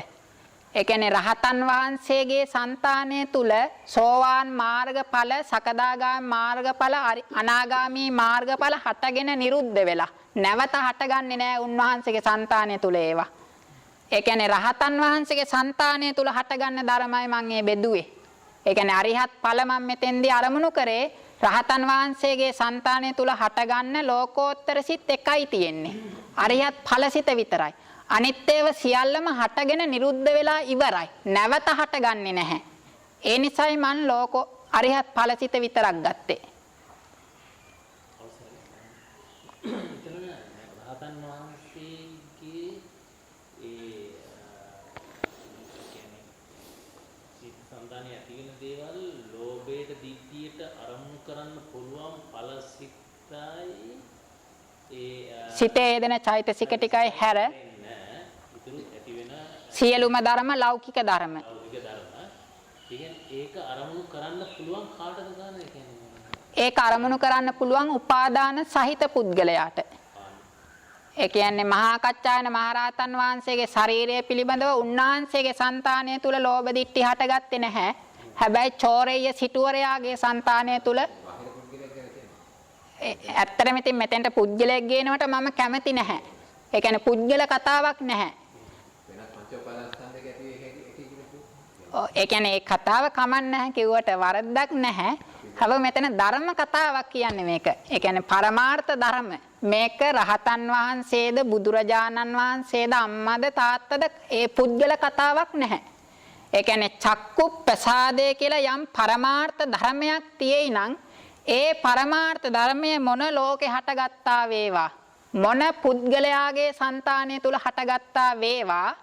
ඒ කියන්නේ රහතන් වහන්සේගේ సంతානය තුල සෝවාන් මාර්ගඵල, සකදාගාමී මාර්ගඵල, අනාගාමී මාර්ගඵල හටගෙන නිරුද්ධ වෙලා නැවත හටගන්නේ නැහැ උන්වහන්සේගේ సంతානය තුල ඒවා. ඒ කියන්නේ රහතන් වහන්සේගේ సంతානය තුල හටගන්න ධර්මයි මං මේ බෙදුවේ. ඒ කියන්නේ අරිහත් ඵල මම මෙතෙන්දී අරමුණු කරේ රහතන් වහන්සේගේ సంతානය තුල හටගන්න ලෝකෝත්තර සිත් එකයි තියෙන්නේ. අරිහත් ඵලසිත විතරයි. අනිත් ඒවා සියල්ලම හටගෙන නිරුද්ධ වෙලා ඉවරයි. නැවත හටගන්නේ නැහැ. ඒ නිසායි මන් අරිහත් ඵලසිත විතරක් ගත්තේ. රහතන් වහන්සේගේ ඒ සිත් සංදානය ඇති වෙන දේවල් ලෝභයට දිට්ඨියට අරමුණු කරන්න පුළුවන් ඵලසිතයි ඒ සිතේ යෙදෙන චෛතසික ටිකයි හැර ඉතුරු ඇති වෙන සියලුම ධර්ම ලෞකික ධර්ම. ලෞකික ධර්ම. ඒක අරමුණු කරන්න පුළුවන් කාටද ගන්න කියන්නේ? ඒක අරමුණු කරන්න පුළුවන් උපාදාන සහිත පුද්ගලයාට. ඒ කියන්නේ මහා කච්චායන මහරහතන් වහන්සේගේ ශරීරය පිළිබඳව උන්වහන්සේගේ సంతානය තුල ලෝභ දිට්ඨි හටගත්තේ නැහැ. හැබැයි චෝරේය සිටුවරයාගේ సంతානය තුල ඇත්තටම ඉතින් මෙතෙන්ට පුජ්‍යලයක් ගේනවට මම කැමති නැහැ. ඒ කියන්නේ පුජ්‍යල කතාවක් නැහැ. ඒ කියන්නේ ඒ කතාව කමක් නැහැ කිව්වට වරද්දක් නැහැ. හැබැයි මෙතන ධර්ම කතාවක් කියන්නේ මේක. ඒ කියන්නේ පරමාර්ථ ධර්ම. මේක රහතන් වහන්සේද බුදුරජාණන් වහන්සේද අම්මද තාත්තද ඒ පුජ්‍යල කතාවක් නැහැ. ඒ කියන්නේ චක්කු ප්‍රසාදය කියලා යම් පරමාර්ථ ධර්මයක් තියෙයි නම් ඒ පරමාර්ථ ධර්මයේ මොන ලෝකේ හටගත්තා වේවා මොන පුද්ගලයාගේ సంతානය තුල හටගත්තා වේවා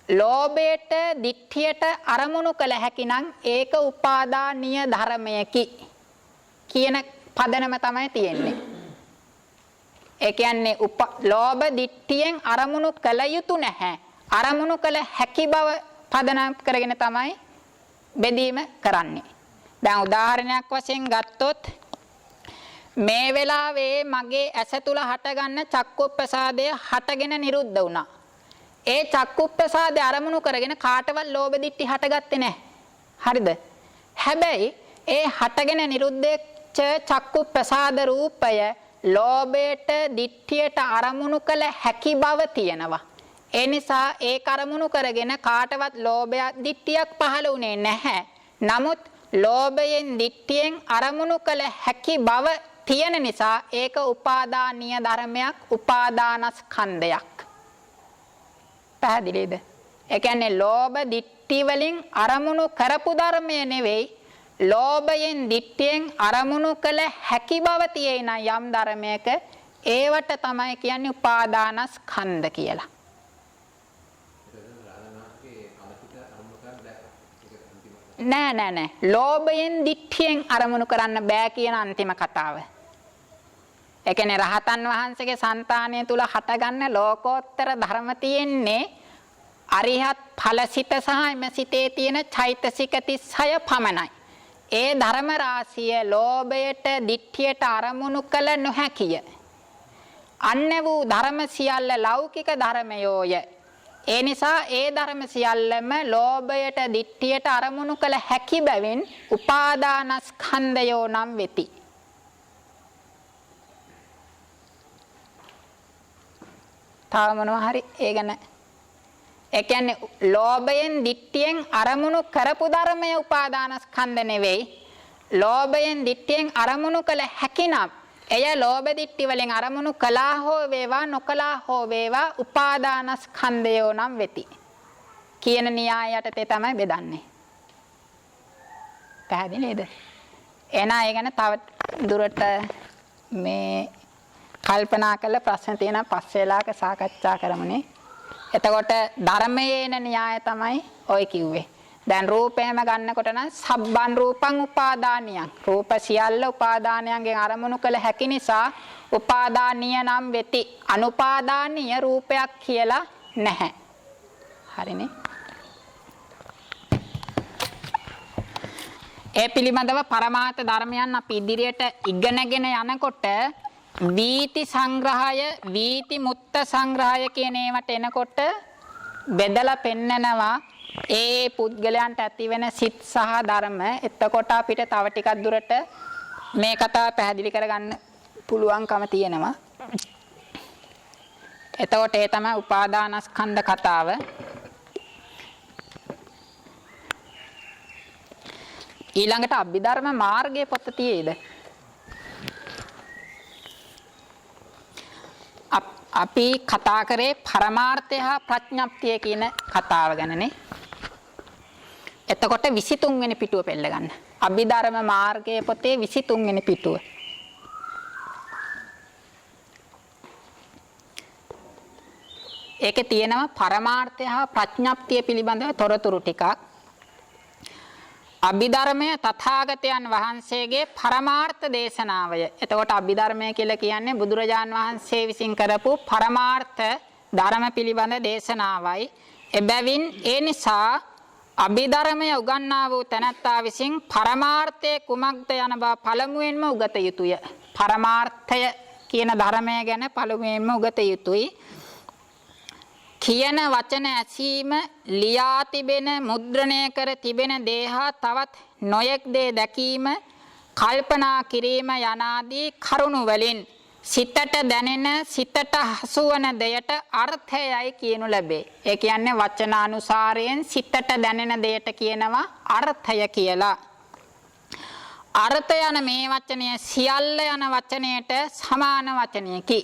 ලෝභයට දිට්ඨියට අරමුණු කළ හැකි නම් ඒක උපාදානීය ධර්මයකි කියන පදනම තමයි තියෙන්නේ. ඒ කියන්නේ ලෝභ දිට්ඨියෙන් අරමුණු කළ යුතු නැහැ. අරමුණු කළ හැකි බව පදනම් කරගෙන තමයි බෙදීම කරන්නේ. දැන් උදාහරණයක් වශයෙන් ගත්තොත් මේ වෙලාවේ මගේ ඇස තුල හටගන්න චක්කුප්පසාදය හටගෙන නිරුද්ධ වුණා. ඒ චක්කුප්පසාදය අරමුණු කරගෙන කාටවත් ලෝභ දිට්ඨි හටගත්තේ නැහැ. හරිද? හැබැයි ඒ හටගෙන නිරුද්ධ චක්කුප්පසාද රූපය ලෝභයට දිට්ඨියට අරමුණු කළ හැකි බව තියෙනවා. ඒ නිසා ඒ අරමුණු කරගෙන කාටවත් ලෝභයක් දිට්ඨියක් පහළ වුණේ නැහැ. නමුත් ලෝභයෙන් දිට්ඨියෙන් අරමුණු කළ හැකි බව තියෙන නිසා ඒක උපාදානීය ධර්මයක්, උපාදානස්කන්ධයක්. පැහැදිලිද? ඒ කියන්නේ ලෝභ දිට්ඨි වලින් අරමුණු කරපු ධර්මය නෙවෙයි, ලෝභයෙන් දිට්ඨියෙන් අරමුණු කළ හැකි බව තියෙන යම් ධර්මයක ඒවට තමයි කියන්නේ උපාදානස්කන්ධ කියලා. නෑ ලෝභයෙන් දිට්ඨියෙන් අරමුණු කරන්න බෑ කියන අන්තිම කතාව. ඒ කියන්නේ රහතන් වහන්සේගේ సంతානය තුල හටගන්න ලෝකෝත්තර ධර්ම තියෙන්නේ අරිහත් ඵලසිත සහ එමසිතේ තියෙන චෛතසික 36 පමණයි. ඒ ධර්ම රාශිය ලෝභයට දිට්ඨියට අරමුණු කළ නොහැකිය. අන්න වූ ධර්ම සියල්ල ලෞකික ධර්මයෝය. ඒ නිසා ඒ ධර්ම සියල්ලම ලෝභයට දිට්ඨියට අරමුණු කළ හැකි බැවින් උපාදානස්කන්ධයෝ නම් වෙති. තව මොනවා හරි ඒ ගැන ඒ කියන්නේ ලෝභයෙන් දිට්ඨියෙන් අරමුණු කරපු ධර්මය උපාදානස්කන්ධ නෙවෙයි. ලෝභයෙන් දිට්ඨියෙන් අරමුණු කළ හැකි නම් එය ලෝභ දිට්ඨි වලින් අරමුණු කළා හෝ වේවා නොකළා හෝ වේවා උපාදානස්කන්ධයෝ නම් වෙති කියන න්‍යාය යටතේ තමයි බෙදන්නේ. පැහැදිලිද? එහෙනම් ඒ ගැන තව දුරට මේ කල්පනා කරලා ප්‍රශ්න තියෙන පස්සෙලාක සාකච්ඡා කරමුනේ. එතකොට ධර්මයේන න්‍යාය තමයි ඔය කිව්වේ. දැන් රූපයම ගන්නකොට නම් සබ්බන් රූපං උපාදානියං. රූප සියල්ල උපාදානයන්ගෙන් අරමුණු කළ හැකි නිසා උපාදානීය නම් වෙති. අනුපාදානීය රූපයක් කියලා නැහැ. හරිනේ? ඒ පිළිබඳව පරමාර්ථ ධර්මයන් අපි ඉදිරියට ඉගෙනගෙන යනකොට වීති සංග්‍රහය, වීති මුත්ත සංග්‍රහය කියන ඒවට එනකොට බෙදලා පෙන්නනවා ඒ පුද්ගලයන්ට ඇති වෙන සිත් සහ ධර්ම. එතකොට අපිට තව ටිකක් දුරට මේ කතාව පැහැදිලි කරගන්න පුළුවන්කම තියෙනවා. එතකොට ඒ තමයි උපාදානස්කන්ධ කතාව. ඊළඟට අභිධර්ම මාර්ගයේ පොත තියෙයිද? අපි කතා කරේ පරමාර්ථය හා ප්‍රඥප්තිය කියන කතාව ගැනනේ. එතකොට 23 වෙනි පිටුව පෙළ ගන්න. අභිධර්ම මාර්ගයේ පොතේ 23 වෙනි පිටුව. ඒකේ තියෙනවා පරමාර්ථය හා ප්‍රඥප්තිය පිළිබඳව තොරතුරු ටිකක්. අභිධර්මය තථාගතයන් වහන්සේගේ පරමාර්ථ දේශනාවය. එතකොට අභිධර්මය කියලා කියන්නේ බුදුරජාන් වහන්සේ විසින් කරපු පරමාර්ථ ධර්ම පිළිබඳ දේශනාවයි. එබැවින් ඒ නිසා අභිධර්මය උගන්වා වූ තැනැත්තා විසින් පරමාර්ථය කුමක්ද යන බව පළමුවෙන්ම උගත යුතුය. පරමාර්ථය කියන ධර්මය ගැන පළමුවෙන්ම උගත යුතුයි. කියන වචන ඇසීම, ලියා තිබෙන, මුද්‍රණය කර තිබෙන දේ හා තවත් නොයෙක් දේ දැකීම, කල්පනා කිරීම යනාදී කරුණු වලින් සිතට දැනෙන, සිතට හසුවන දෙයට අර්ථයයි කියනු ලැබේ. ඒ කියන්නේ වචනානුසාරයෙන් සිතට දැනෙන දෙයට කියනවා අර්ථය කියලා. අර්ථ යන මේ වචනය සියල්ල යන වචනයට සමාන වචනයකි.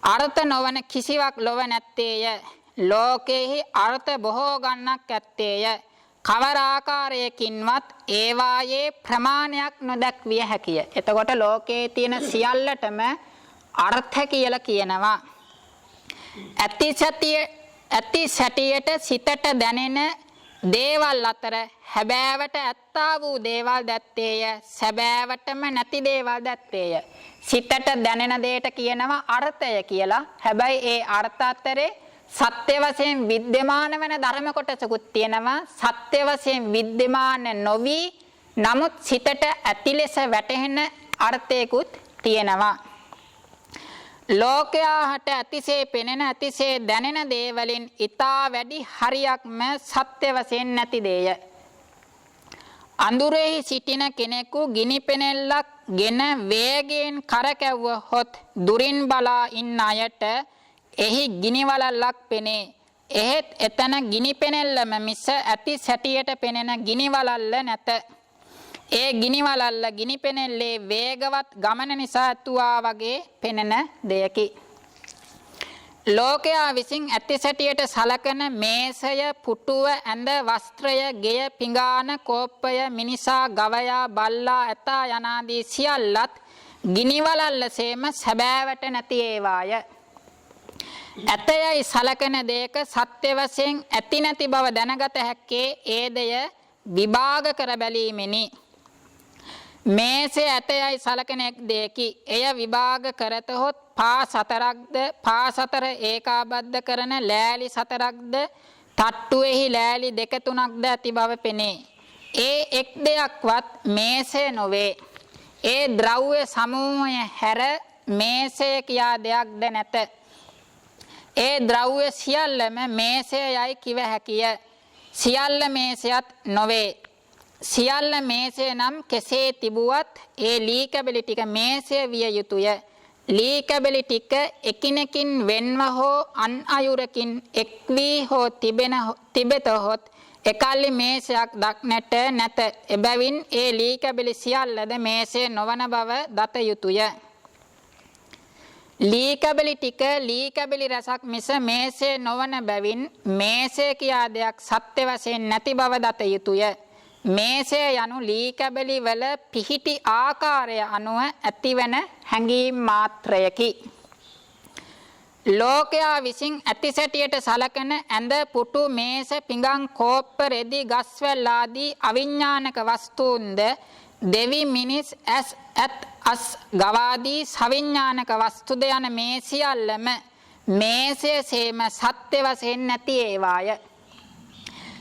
අර්ථ නොවන කිසිවක් ලොව නැත්තේය. ලෝකේහි අර්ථ බොහෝ ගණනක් ඇත්තේය. කවර ආකාරයකින්වත් ඒවායේ ප්‍රමාණයක් නොදැක්විය හැකිය. එතකොට ලෝකයේ තියෙන සියල්ලටම අර්ථ කියලා කියනවා. ඇති සතිය ඇති සැටියට සිතට දැනෙන දේවල් අතර හැබෑවට ඇත්තා වූ දේවල් දැත්තේය සැබෑවටම නැති දේවල් දැත්තේය. සිතට දැනෙන දෙයට කියනවා අර්ථය කියලා. හැබැයි ඒ අර්ථ අතරේ සත්‍ය වශයෙන් විද්‍යමාන වෙන ධර්ම කොටසකුත් තියෙනවා. සත්‍ය වශයෙන් විද්‍යමාන නොවි නමුත් සිතට ඇති ලෙස වැටහෙන අර්ථයකුත් තියෙනවා. ලෝකයාට අතිසේ පෙනෙන අතිසේ දැනෙන දේවලින් ඊතා වැඩි හරියක්ම සත්‍ය වශයෙන් නැති දේය. අඳුරෙහි සිටින කෙනෙකු ගිනි පෙනෙල්ලක් ගෙන වේගයෙන් කරකැවුවහොත් දුරින් බලා ඉන්න අයට එහි ගිනි වලල්ලක් පෙනේ. එහෙත් එතන ගිනි පෙනෙල්ලම මිස ඇති සැටියට පෙනෙන ගිනි වලල්ල නැත. ඒ ගිනි වලල්ල ගිනි පෙනෙල්ලේ වේගවත් ගමන නිසා ඇතුවා වගේ පෙනෙන දෙයකි. ලෝකයා විසින් ඇති සැටියට සලකන මේසය, පුටුව, ඇඳ, වස්ත්‍රය, ගෙය, පිඟාන, කෝප්පය, මිනිසා, ගවයා, බල්ලා, ඇතා යනාදී සියල්ලත් ගිනි වලල්ලසේම සැබෑවට නැති ඒවාය. ඇතයයි සලකන දෙයක සත්‍ය වශයෙන් ඇති නැති බව දැනගත හැක්කේ ඒ දෙය විභාග කර බැලීමෙනි. මේසේ ඇතයයි සලකන දෙයකි. එය විභාග කරතහොත් පා සතරක්ද පා සතර ඒකාබද්ධ කරන ලෑලි සතරක්ද තට්ටුවෙහි ලෑලි දෙක තුනක්ද ඇති බව පෙනේ. ඒ එක් දෙයක්වත් මේසය නොවේ. ඒ ද්‍රව්‍ය සමූහය හැර මේසය කියා දෙයක්ද නැත. ඒ ද්‍රව්‍ය සියල්ලම මේසය යයි කිව හැකිය. සියල්ල මේසයත් නොවේ. සියල්ල මේසය නම් කෙසේ තිබුවත් ඒ ලීකැබලි ටික මේසය විය යුතුය. ලීකැබලි ටික එකිනෙකින් වෙන්ව හෝ අන් අයුරකින් එක් වී හෝ තිබෙතහොත් එකල්ලි මේසයක් දක්නට නැත. එබැවින් ඒ ලීකැබලි සියල්ලද මේසය නොවන බව දත යුතුය. ලීකැබලි ටික ලීකැබලි රසක් මිස මේසය නොවන බැවින් මේසය කියා දෙයක් සත්‍ය වශයෙන් නැති බව දත යුතුය. මේසය යනු ලීකැබලි වල පිහිටි ආකාරය අනුව ඇතිවන හැඟීම් මාත්‍රයකි. ලෝකයා විසින් ඇති සැටියට සලකන ඇඳ, පුටු, මේස, පිඟන්, කෝප්ප, රෙදි, ගස්වැල් ආදී අවිඥානික වස්තුන්ද දෙවි, මිනිස්, ඇස්, අස්, ගවාදී සවිඥානික වස්තුද යන මේ සියල්ලම මේසයසේම සත්‍ය වශයෙන් නැති ඒවාය.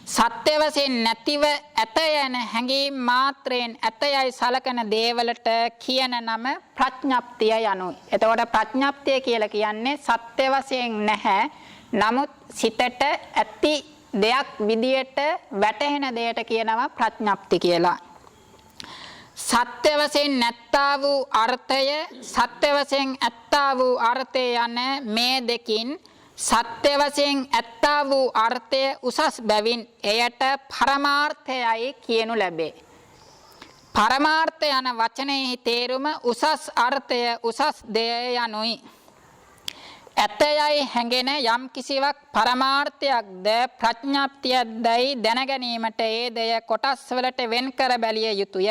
සත්‍ය වශයෙන් නැතිව ඇත යන හැඟීම් මාත්‍රයෙන් ඇතයයි සලකන දේවලට කියන නම ප්‍රඥප්තිය යනුයි. එතකොට ප්‍රඥප්තිය කියලා කියන්නේ සත්‍ය වශයෙන් නැහැ. නමුත් සිතට ඇති දෙයක් විදියට වැටහෙන දෙයට කියනවා ප්‍රඥප්ති කියලා. සත්‍ය වශයෙන් නැත්තා වූ අර්ථය, සත්‍ය වශයෙන් ඇත්තා වූ අර්ථය යන මේ දෙකින් සත්‍ය වශයෙන් ඇත්තා වූ අර්ථය උසස් බැවින් එයට පරමාර්ථයයි කියනු ලැබේ. පරමාර්ථ යන වචනයෙහි තේරුම උසස් අර්ථය උසස් දෙය යනුයි. ඇතයයි හැඟෙන යම් කිසිවක් පරමාර්ථයක්ද ප්‍රඥප්තියක්දයි දැනගැනීමට ඒ දෙය කොටස් වලට වෙන් කර බැලිය යුතුය.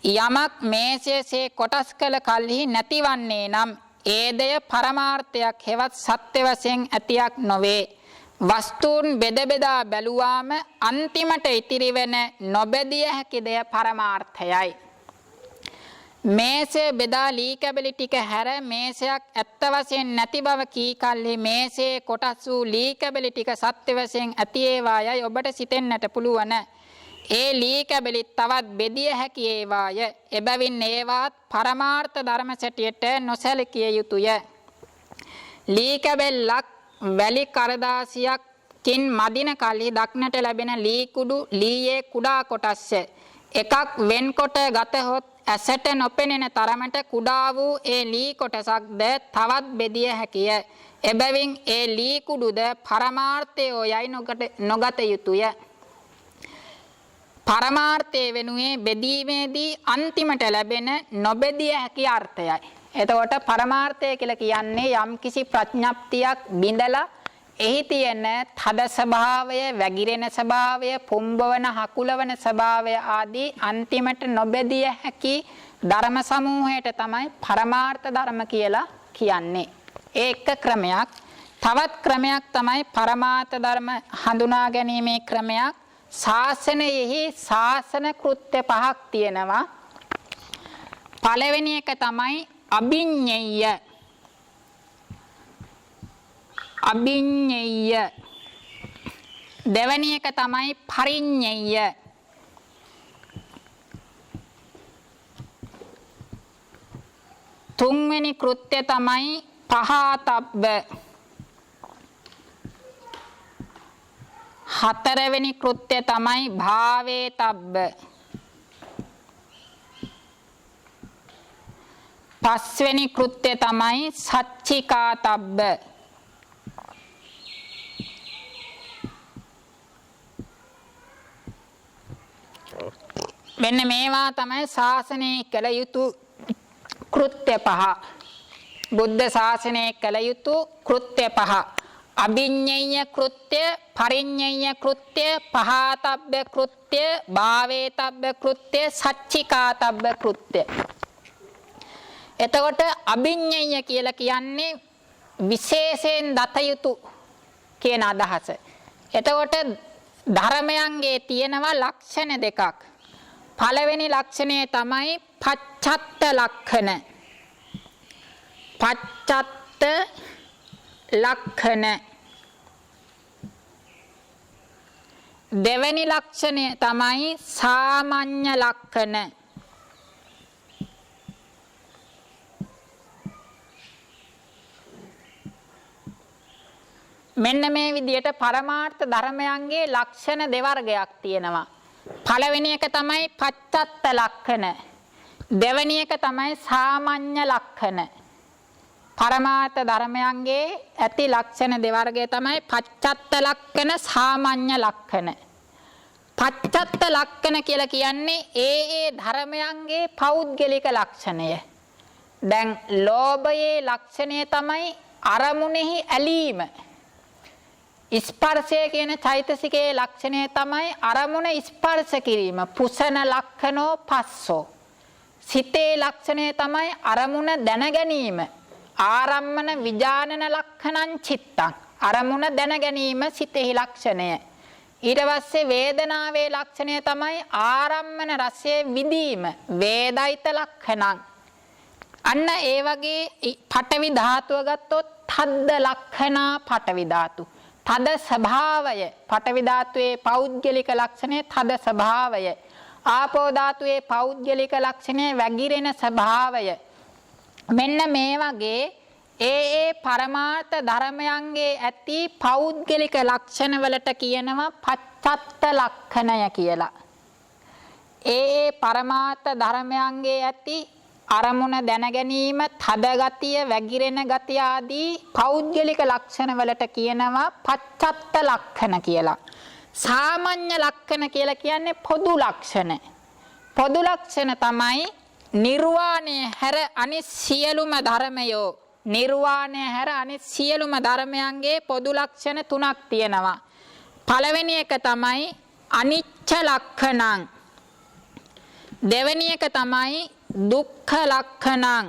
යමක් මේසයසේ කොටස් කළ කල්හි නැතිවන්නේ නම් ඒ දෙය පරමාර්ථයක් හෙවත් සත්‍ය වශයෙන් ඇතියක් නොවේ. වස්තුන් බෙද බෙදා බැලුවාම අන්තිමට ඉතිරි වෙන නොබෙදිය හැකි දෙය පරමාර්ථයයි. මේසය බෙදා ලීකැබලි ටික හැර මේසයක් ඇත්ත වශයෙන් නැති බව කී කල්හි මේසේ කොටස් වූ ලීකැබලි ටික සත්‍ය වශයෙන් ඇති ඒවායයි ඔබට සිතෙන්නට පුළුවන්. ඒ ලීකැබලි තවත් බෙදිය හැකි ඒවාය. එබැවින් ඒවාත් පරමාර්ථ ධර්ම සැටියට නොසැලකිය යුතුය. ලීකැබෙල්ලක් වැලි කරදාසියකින් මදින කල්හි දක්නට ලැබෙන ලී කුඩු ලීයේ කුඩා කොටස්ය. එකක් වෙන්කොට ගතහොත් ඇසට නොපෙනෙන තරමට කුඩා වූ ඒ ලී කොටසක්ද තවත් බෙදිය හැකිය. එබැවින් ඒ ලී කුඩුද පරමාර්ථයෝ යයි නොගත යුතුය. පරමාර්ථය වෙනුවේ බෙදීමේදී අන්තිමට ලැබෙන නොබෙදිය හැකි අර්ථයයි. එතකොට පරමාර්ථය කියලා කියන්නේ යම් කිසි ප්‍රඥප්තියක් බිඳලා එහි තියෙන තද ස්වභාවය, වැగిරෙන ස්වභාවය, පුම්බවන හකුලවන ස්වභාවය ආදී අන්තිමට නොබෙදිය හැකි ධර්ම සමූහයට තමයි පරමාර්ථ ධර්ම කියලා කියන්නේ. ඒක ක්‍රමයක්. තවත් ක්‍රමයක් තමයි පරමාර්ථ ධර්ම හඳුනා ගැනීමේ ක්‍රමයක්. ශාසනයෙහි ශාසන කෘත්‍ය 5ක් තියෙනවා. පළවෙනි එක තමයි අභිඤ්ඤය. අභිඤ්ඤය. දෙවෙනි එක තමයි පරිඤ්ඤය. තුන්වෙනි කෘත්‍ය තමයි පහතබ්බ. හතරවෙනි කෘත්‍ය තමයි භාවේතබ්බ. පස්වෙනි කෘත්‍ය තමයි සච්චිකාතබ්බ. මෙන්න මේවා තමයි ශාසනයේ කළ යුතු කෘත්‍ය 5. බුද්ධ ශාසනයේ කළ යුතු කෘත්‍ය 5. අභිඤ්ඤය කෘත්‍ය, පරිඤ්ඤය කෘත්‍ය, පහතබ්බ කෘත්‍ය, භාවේතබ්බ කෘත්‍ය, සච්චිකාතබ්බ කෘත්‍ය. එතකොට අභිඤ්ඤය කියලා කියන්නේ විශේෂයෙන් දත යුතු කියන අදහස. එතකොට ධර්මයන්ගේ තියෙනවා ලක්ෂණ දෙකක්. පළවෙනි ලක්ෂණය තමයි පච්චත්ත ලක්ෂණ. පච්චත්ත ලක්ෂණ. දෙවෙනි ලක්ෂණය තමයි සාමාන්‍ය ලක්ෂණ. මෙන්න මේ විදිහට පරමාර්ථ ධර්මයන්ගේ ලක්ෂණ දෙවර්ගයක් තියෙනවා. පළවෙනි එක තමයි පච්චත්ත ලක්ෂණ. දෙවෙනි එක තමයි සාමාන්‍ය ලක්ෂණ. පරමාර්ථ ධර්මයන්ගේ ඇති ලක්ෂණ දෙවර්ගය තමයි පච්චත්ත ලක්ෂණ, සාමාන්‍ය ලක්ෂණ. පච්චත්ත ලක්ෂණ කියලා කියන්නේ ඒ ධර්මයන්ගේ පෞද්ගලික ලක්ෂණය. දැන් ලෝභයේ ලක්ෂණය තමයි අරමුණෙහි ඇලීම. ස්පර්ශය කියන චෛතසිකයේ ලක්ෂණය තමයි අරමුණ ස්පර්ශ කිරීම. පුසන ලක්ෂණෝ පස්සෝ. සිතේ ලක්ෂණය තමයි අරමුණ දැන ගැනීම. ආරම්මන විජානන ලක්ෂණං චිත්තං. අරමුණ දැන ගැනීම සිතෙහි ලක්ෂණය. ඊට පස්සේ වේදනාවේ ලක්ෂණය තමයි ආරම්මන රසයේ විඳීම. වේදිත ලක්ෂණං. අන්න ඒ වගේ පඨවි ධාතුව ගත්තොත් තද්ද ලක්ෂණා පඨවි ධාතු. තද ස්වභාවය. පඨවි ධාතුවේ පෞද්ගලික ලක්ෂණය තද ස්වභාවය. ආපෝ ධාතුවේ පෞද්ගලික ලක්ෂණය වැగిරෙන ස්වභාවය. මෙන්න මේ වගේ ඒ පරමාර්ථ ධර්මයන්ගේ ඇති පෞද්ගලික ලක්ෂණ වලට කියනවා පච්චත්ත ලක්ෂණය කියලා. ඒ පරමාර්ථ ධර්මයන්ගේ ඇති අරමුණ දැන ගැනීම, තද ගතිය, වැగిරෙන ගතිය ආදී පෞද්ගලික ලක්ෂණ වලට කියනවා පච්චත්ත ලක්ෂණ කියලා. සාමාන්‍ය ලක්ෂණ කියලා කියන්නේ පොදු ලක්ෂණ. පොදු ලක්ෂණ තමයි නිර්වාණය හැර අනිත් සියලුම ධර්මයෝ. නිර්වාණය හැර අනිත් සියලුම ධර්මයන්ගේ පොදු ලක්ෂණ 3ක් තියෙනවා. පළවෙනි එක තමයි අනිච්ච ලක්ෂණං. දෙවෙනි එක තමයි දුක්ඛ ලක්ෂණං.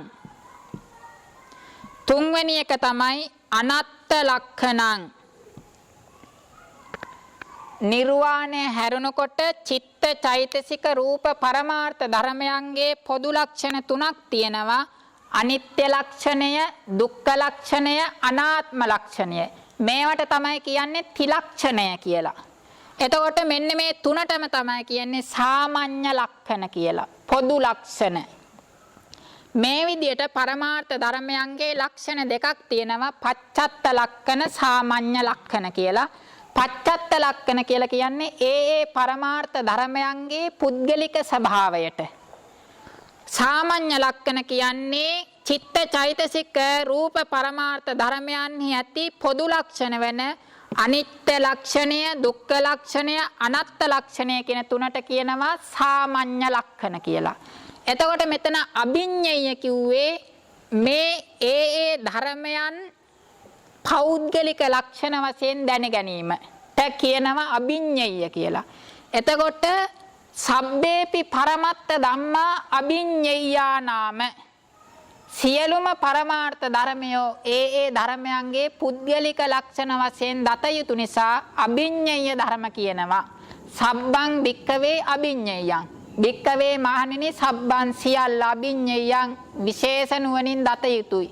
තුන්වෙනි එක තමයි අනාත්ත ලක්ෂණං. නිර්වාණය හැරුණකොට චිත්ත චෛතසික රූප පරමාර්ථ ධර්මයන්ගේ පොදු ලක්ෂණ 3ක් තියෙනවා. අනිත්‍ය ලක්ෂණය, දුක්ඛ ලක්ෂණය, අනාත්ම ලක්ෂණය. මේවට තමයි කියන්නේ ත්‍රිලක්ෂණය කියලා. එතකොට මෙන්න මේ තුනටම තමයි කියන්නේ සාමාන්‍ය ලක්ෂණ කියලා. පොදු ලක්ෂණ. මේ විදිහට පරමාර්ථ ධර්මයන්ගේ ලක්ෂණ දෙකක් තියෙනවා. පච්චත්ත ලක්ෂණ, සාමාන්‍ය ලක්ෂණ කියලා. පච්චත්ත ලක්ෂණ කියලා කියන්නේ ඒ පරමාර්ථ ධර්මයන්ගේ පුද්ගලික ස්වභාවයට. සාමාන්‍ය ලක්ෂණ කියන්නේ චිත්ත චෛතසික රූප පරමාර්ථ ධර්මයන්හි ඇති පොදු ලක්ෂණ වෙන අනිත්‍ය ලක්ෂණය, දුක්ඛ ලක්ෂණය, අනාත්ම ලක්ෂණය කියන තුනට කියනවා සාමාන්‍ය ලක්ෂණ කියලා. එතකොට මෙතන අභිඤ්ඤය කිව්වේ මේ ඒ ධර්මයන් පෞද්ගලික ලක්ෂණ වශයෙන් දැන ගැනීමට කියනවා අභිඤ්ඤය කියලා. එතකොට සබ්බේපි පරමත්ත ධම්මා අභිඤ්ඤයා නාම. සියලුම පරමාර්ථ ධර්මයෝ ඒ ධර්මයන්ගේ පුද්ගලික ලක්ෂණ වශයෙන් දත යුතු නිසා අභිඤ්ඤය ධර්ම කියනවා. සබ්බං භික්කවේ අභිඤ්ඤයං. භික්කවේ මහණෙනි සබ්බං සියල්ල අභිඤ්ඤයං විශේෂ නුවණින් දත යුතුයි.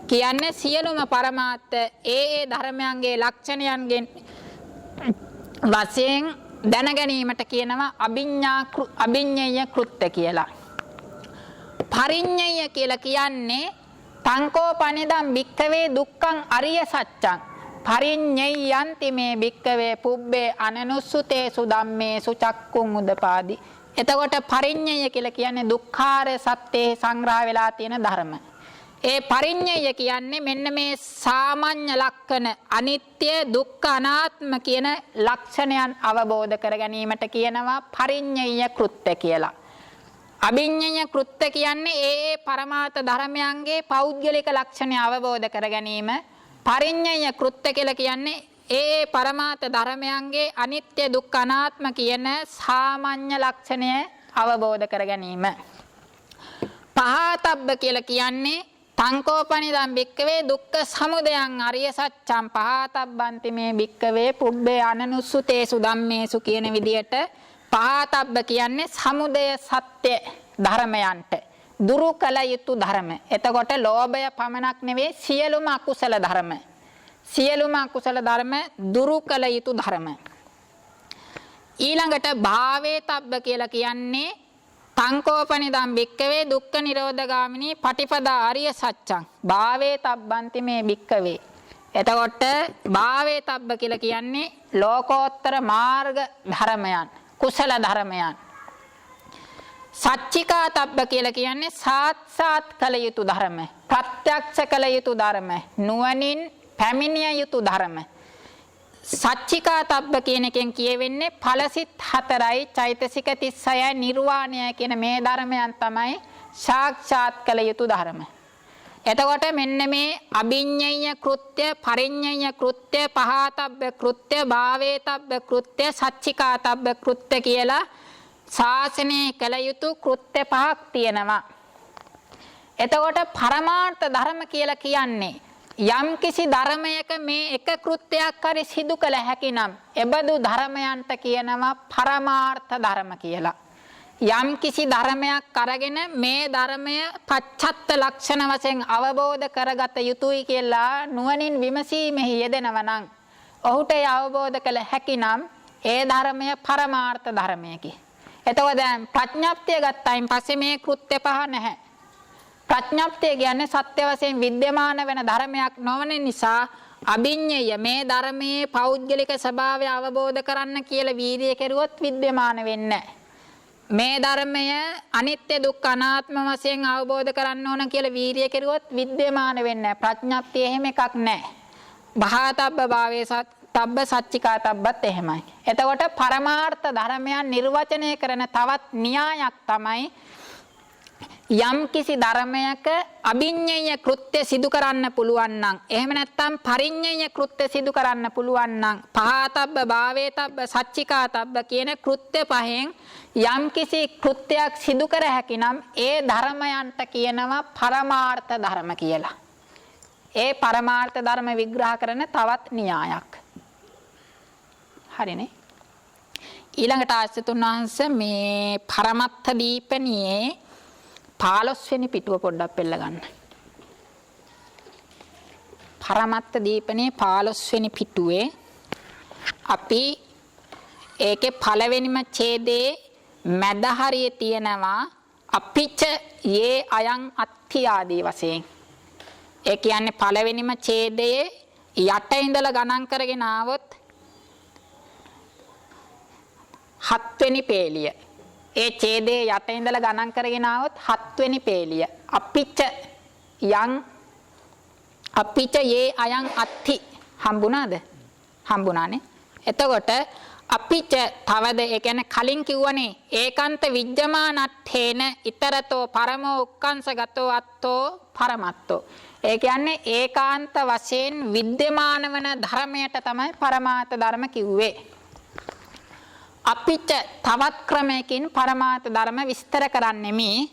කියන්නේ සියලුම පරමාර්ථ ඒ ධර්මයන්ගේ ලක්ෂණයන්ගෙන් වශයෙන් දැන ගැනීමට කියනවා අභිඤ්ඤය කෘත්‍ය කියලා. පරිඤ්ඤය කියලා කියන්නේ තංකෝපනිදම් භික්කවේ දුක්ඛං අරිය සත්‍යං. පරිඤ්ඤයන්ති මේ භික්කවේ පුබ්බේ අනනුස්සුතේසු ධම්මේසු චක්කුං උදපාදි. එතකොට පරිඤ්ඤය කියලා කියන්නේ දුක්ඛාර සත්‍යේ සංග්‍රහ වෙලා තියෙන ධර්ම. ඒ පරිඤ්ඤය කියන්නේ මෙන්න මේ සාමාන්‍ය ලක්ෂණ අනිත්‍ය දුක්ඛ අනාත්ම කියන ලක්ෂණයන් අවබෝධ කර ගැනීමට කියනවා පරිඤ්ඤය කෘත්‍ය කියලා. අභිඤ්ඤය කෘත්‍ය කියන්නේ ඒ පරමාර්ථ ධර්මයන්ගේ පෞද්ගලික ලක්ෂණ අවබෝධ කර ගැනීම. පරිඤ්ඤය කෘත්‍ය කියලා කියන්නේ ඒ පරමාර්ථ ධර්මයන්ගේ අනිත්‍ය දුක්ඛ අනාත්ම කියන සාමාන්‍ය ලක්ෂණය අවබෝධ කර ගැනීම. පහතබ්බ කියලා කියන්නේ තංකෝපනිදම් භික්කවේ දුක්ඛ සමුදයං අරිය සත්‍යං පහතබ්බන්ති මේ භික්කවේ පුබ්බේ අනනුස්සුතේසු ධම්මේසු කියන විදියට පහතබ්බ කියන්නේ සමුදය සත්‍ය ධර්මයන්ට දුරු කළ යුතු ධර්ම. එතකොට ලෝභය පමණක් නෙවෙයි සියලුම අකුසල ධර්ම. සියලුම අකුසල ධර්ම දුරු කළ යුතු ධර්ම. ඊළඟට භාවේතබ්බ කියලා කියන්නේ තංකෝපනිදම් භික්කවේ දුක්ඛ නිරෝධගාමිනී පටිපදා ආර්ය සත්‍යං භාවේතබ්බන්ති මේ භික්කවේ. එතකොට භාවේතබ්බ කියලා කියන්නේ ලෝකෝත්තර මාර්ග ධර්මයන් කුසල ධර්මයන්. සච්චිකාතබ්බ කියලා කියන්නේ සාත්සාත් කළ යුතු ධර්ම ප්‍රත්‍යක්ෂ කළ යුතු ධර්ම නුවණින් පැමිණිය යුතු ධර්ම. සච්චිකාතබ්බ කියන එකෙන් කියවෙන්නේ ඵලසිත 4යි චෛතසික 36යි නිර්වාණය කියන මේ ධර්මයන් තමයි සාක්ෂාත් කළ යුතු ධර්ම. එතකොට මෙන්න මේ අභිඤ්ඤය කෘත්‍ය පරිඤ්ඤය කෘත්‍ය පහතබ්බ කෘත්‍ය භාවේතබ්බ කෘත්‍ය සච්චිකාතබ්බ කෘත්‍ය කියලා ශාසනයේ කළ යුතු කෘත්‍ය පහක් තියෙනවා. එතකොට පරමාර්ථ ධර්ම කියලා කියන්නේ යම් කිසි ධර්මයක මේ එක කෘත්‍යයක් හරි සිදු කළ හැකි නම් එබඳු ධර්මයන්ට කියනවා පරමාර්ථ ධර්ම කියලා. යම් කිසි ධර්මයක් අරගෙන මේ ධර්මය පච්චත්ත ලක්ෂණ වශයෙන් අවබෝධ කරගත යුතුයි කියලා නුවණින් විමසීමෙහි යෙදෙනවා නම් ඔහුට ඒ අවබෝධ කළ හැකි නම් ඒ ධර්මය පරමාර්ථ ධර්මයකි. එතකොට දැන් ප්‍රඥප්තිය ගත්තයින් පස්සේ මේ කෘත්‍ය පහ නැහැ. ප්‍රඥප්තිය කියන්නේ සත්‍ය වශයෙන් විද්‍යමාන වෙන ධර්මයක් නොවන නිසා අභිඤ්ඤය මේ ධර්මයේ පෞද්ගලික ස්වභාවය අවබෝධ කරන්න කියලා වීර්යය කෙරුවොත් විද්‍යමාන වෙන්නේ නැහැ. මේ ධර්මය අනිත්‍ය දුක්ඛ අනාත්ම වශයෙන් අවබෝධ කරන්න ඕන කියලා වීර්යය කෙරුවොත් විද්‍යමාන වෙන්නේ නැහැ. ප්‍රඥප්තිය එහෙම එකක් නැහැ. භාතබ්බ භාවේ තබ්බ සච්චිකාතබ්බත් එහෙමයි. එතකොට පරමාර්ථ ධර්මයන් නිර්වචනය කරන තවත් න්‍යායක් තමයි යම් කිසි ධර්මයක අභිඤ්ඤය කෘත්‍ය සිදු කරන්න පුළුවන් නම් එහෙම නැත්නම් පරිඤ්ඤය කෘත්‍ය සිදු කරන්න පුළුවන් නම් පහතබ්බ භාවේතබ්බ සච්චිකාතබ්බ කියන කෘත්‍ය පහෙන් යම් කිසි කෘත්‍යයක් සිදු කර හැකි නම් ඒ ධර්මයන්ට කියනවා පරමාර්ථ ධර්ම කියලා. ඒ පරමාර්ථ ධර්ම විග්‍රහ කරන තවත් න්‍යායක්. හරිනේ. ඊළඟට ආශ්‍රිතුන් වහන්සේ මේ පරමත්ථ දීපනියේ 15 වෙනි පිටුව පොඩ්ඩක් පෙළ ගන්න. පරමත්ථ දීපනේ 15 වෙනි පිටුවේ අපි ඒකේ පළවෙනිම ඡේදයේ මැද හරියේ තියෙනවා අපිච යේ අයං අත්ථි ආදී වශයෙන්. ඒ කියන්නේ පළවෙනිම ඡේදයේ යට ඉඳලා ගණන් කරගෙන ආවොත් 7 වෙනි පේලිය. ඒ ඡේදයේ යට ඉඳලා ගණන් කරගෙන ආවොත් 7 වෙනි පේලිය. අපිච්ච යේ අයං අත්ථි හම්බුණාද? හම්බුණානේ. එතකොට අපිච්ච තවද ඒ කියන්නේ කලින් කිව්වනේ ඒකාන්ත විජ්ජමානට්ඨේන ඊතරතෝ පරමෝ උක්කංශගතෝ අත්තෝ පරමත්තෝ. ඒ කියන්නේ ඒකාන්ත වශයෙන් විද්‍යමාන වන ධර්මයට තමයි පරමාර්ථ ධර්ම කිව්වේ. අපිට තවත් ක්‍රමයකින් පරමාර්ථ ධර්ම විස්තර කරන්නෙමි.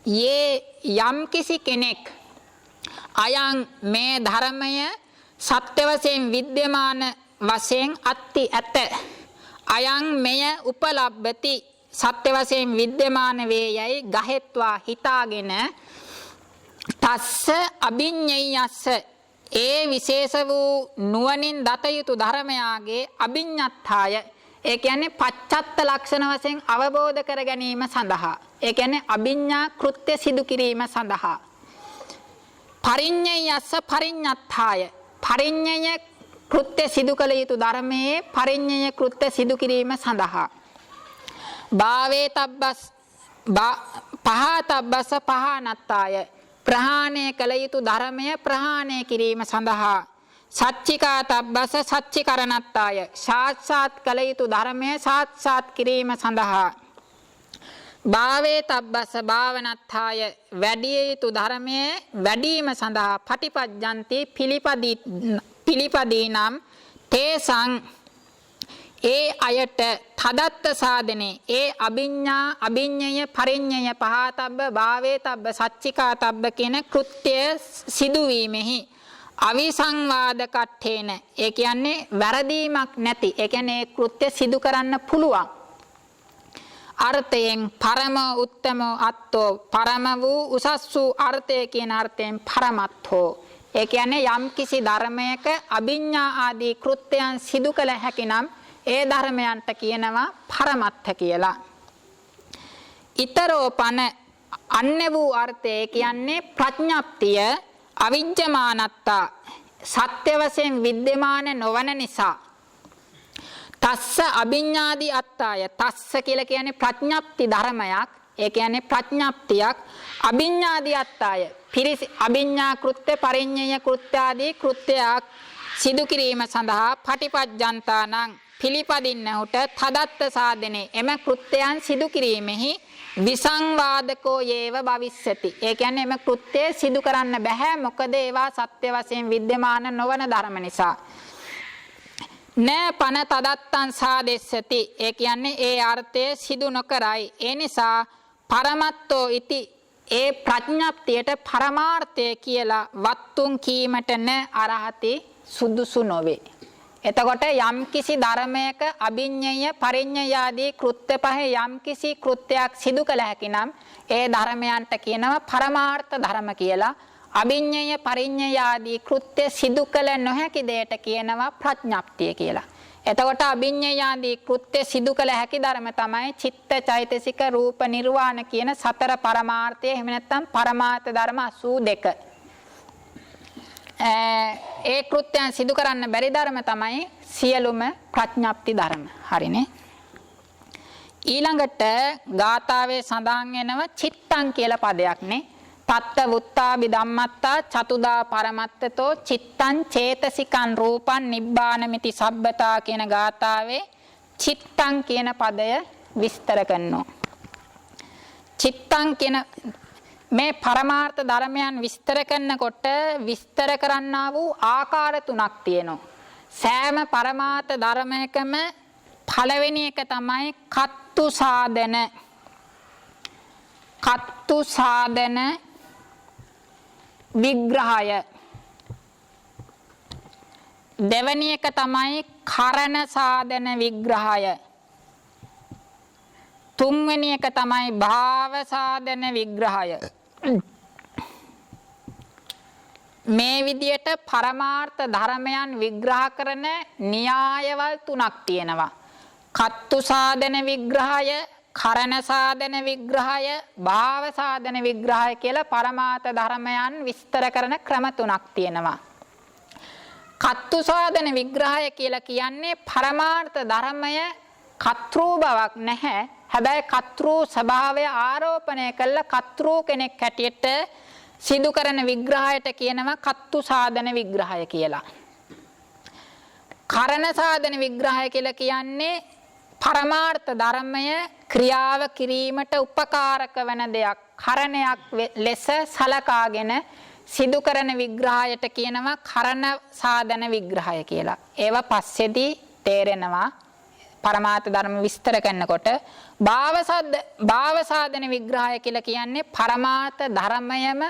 යේ යම් කිසි කෙනෙක් අයං මේ ධර්මය සත්‍ය වශයෙන් විද්‍යමාන වශයෙන් අත්ති ඇත අයං මෙය උපලබ්ධති සත්‍ය වශයෙන් විද්‍යමාන වේයයි ගහෙත්වා හිතාගෙන තස්ස අභිඤ්ඤයස්ස ඒ විශේෂ වූ නුවණින් දත යුතු ධර්මයාගේ අභිඤ්ඤත්තාය ඒ කියන්නේ පච්චත්ත ලක්ෂණ වශයෙන් අවබෝධ කර ගැනීම සඳහා ඒ කියන්නේ අභිඤ්ඤා කෘත්‍ය සිදු කිරීම සඳහා පරිඤ්ඤයස්ස පරිඤ්ඤත්තාය පරිඤ්ඤය කෘත්‍ය සිදු කළ යුතු ධර්මයේ පරිඤ්ඤය කෘත්‍ය සිදු කිරීම සඳහා භාවේ තබ්බස් පහතබ්බස පහනත්තාය ප්‍රහාණය කළ යුතු ධර්මය ප්‍රහාණය කිරීම සඳහා සච්චිකා තබ්බස සච්චිකරණත්තාය සාත්සාත් කළ යුතු ධර්මය සාත්සාත් කිරීම සඳහා භාවේ තබ්බස භාවනත්තාය වැඩි යුතු ධර්මය වැඩිම සඳහා පටිපජ්ජන්ති පිළිපදීනම් තේසං ඒ අයට තදත්ත සාධනේ ඒ අභිඤ්ඤා අභිඤ්ඤය පරිඤ්ඤය පහතබ්බ භාවේතබ්බ සච්චිකාතබ්බ කියන කෘත්‍ය සිදුවීමෙහි අවිසංවාද කට්ඨේන ඒ කියන්නේ වැරදීමක් නැති ඒ කියන්නේ කෘත්‍ය සිදු කරන්න පුළුවන් අර්ථයෙන් පරම උත්තම අත්තෝ පරම වූ උසස් වූ අර්ථය කියන අර්ථයෙන් පරමත්තෝ ඒ කියන්නේ යම් කිසි ධර්මයක අභිඤ්ඤා ආදී කෘත්‍යයන් සිදු කළ හැකිනම් ඒ ධර්මයන්ට කියනවා පරමත්ත කියලා. ඊතරෝපන අන්‍ය වූ අර්ථය කියන්නේ ප්‍රඥප්තිය අවිජ්ජමානත්තා සත්‍ය වශයෙන් විද්‍යමාන නොවන නිසා තස්ස අභිඤ්ඤාදී අත්තාය තස්ස කියලා කියන්නේ ප්‍රඥප්ති ධර්මයක් ඒ කියන්නේ ප්‍රඥප්තියක් අභිඤ්ඤාදී අත්තාය අභිඤ්ඤා කෘත්‍ය පරිඤ්ඤය කෘත්‍ය ආදී කෘත්‍යයක් සිදු කිරීම සඳහා පටිපජ්ජන්තානං පිළිපදින්නහුට තදත්ත සාධනේ එම කෘත්‍යයන් සිදු කිරීමෙහි විසංවාදකෝ යේව භවිස්සති ඒ කියන්නේ එම කෘත්‍ය සිදු කරන්න බෑ මොකද ඒවා සත්‍ය වශයෙන් විද්‍යමාන නොවන ධර්ම නිසා නේ පන තදත්තං සාදෙස්සති ඒ කියන්නේ ඒ අර්ථය සිදු නොකරයි ඒ නිසා පරමත්තෝ ඉති ඒ ප්‍රඥප්තියට පරමාර්ථය කියලා වත්තුන් කීමට න අරහති සුදුසු නොවේ එතකොට යම් කිසි ධර්මයක අභිඤ්ඤය පරිඤ්ඤය ආදී කෘත්‍ය පහේ යම් කිසි කෘත්‍යයක් සිදු කළ හැකිනම් ඒ ධර්මයන්ට කියනවා පරමාර්ථ ධර්ම කියලා අභිඤ්ඤය පරිඤ්ඤය ආදී කෘත්‍ය සිදු කළ නොහැකි දෙයට කියනවා ප්‍රඥප්තිය කියලා. එතකොට අභිඤ්ඤය ආදී කෘත්‍ය සිදු කළ හැකි ධර්ම තමයි චිත්ත චෛතසික රූප නිර්වාණ කියන සතර පරමාර්ථය එහෙම නැත්නම් පරමාර්ථ ධර්ම 82. ඒ කෘත්‍යයන් සිදු කරන්න බැරි ධර්ම තමයි සියලුම ප්‍රඥප්ති ධර්ම. හරිනේ. ඊළඟට ගාථාවේ සඳහන් වෙනව චිත්තං කියලා පදයක් නේ. තත්ත වුත්තාබි ධම්මත්තා චතුදා පරමත්තතෝ චිත්තං චේතසිකං රූපං නිබ්බානමිති සබ්බතා කියන ගාථාවේ චිත්තං කියන පදය විස්තර කරනවා. චිත්තං කියන මේ පරමාර්ථ ධර්මයන් විස්තර කරනකොට විස්තර කරන්නා වූ ආකාර තුනක් තියෙනවා. සෑම පරමාර්ථ ධර්මයකම පළවෙනි එක තමයි කත්තු සාධන විග්‍රහය. දෙවැනි එක තමයි කරණ සාධන විග්‍රහය. තුන්වෙනි එක තමයි භාව සාධන විග්‍රහය. මේ විදියට පරමාර්ථ ධර්මයන් විග්‍රහ කරන න්‍යායවල් තුනක් තියෙනවා. කත්තු සාධන විග්‍රහය, කරණ සාධන විග්‍රහය, භාව සාධන විග්‍රහය කියලා පරමාර්ථ ධර්මයන් විස්තර කරන ක්‍රම තුනක් තියෙනවා. කත්තු සාධන විග්‍රහය කියලා කියන්නේ පරමාර්ථ ධර්මය කතෘ බවක් නැහැ. හැබැයි කතෘ ස්වභාවය ආරෝපණය කළ කතෘ කෙනෙක් හැටියට සිදු කරන විග්‍රහයට කියනවා කත්තු සාධන විග්‍රහය කියලා. කරණ සාධන විග්‍රහය කියලා කියන්නේ පරමාර්ථ ධර්මය ක්‍රියාව කිරීමට උපකාරක වන දෙයක් කරණයක් ලෙස සලකාගෙන සිදු කරන විග්‍රහයට කියනවා කරණ සාධන විග්‍රහය කියලා. ඒවා පස්සේදී තේරෙනවා පරමාර්ථ ධර්ම විස්තර කරනකොට භාව සාධන විග්‍රහය කියලා කියන්නේ පරමාර්ථ ධර්මයම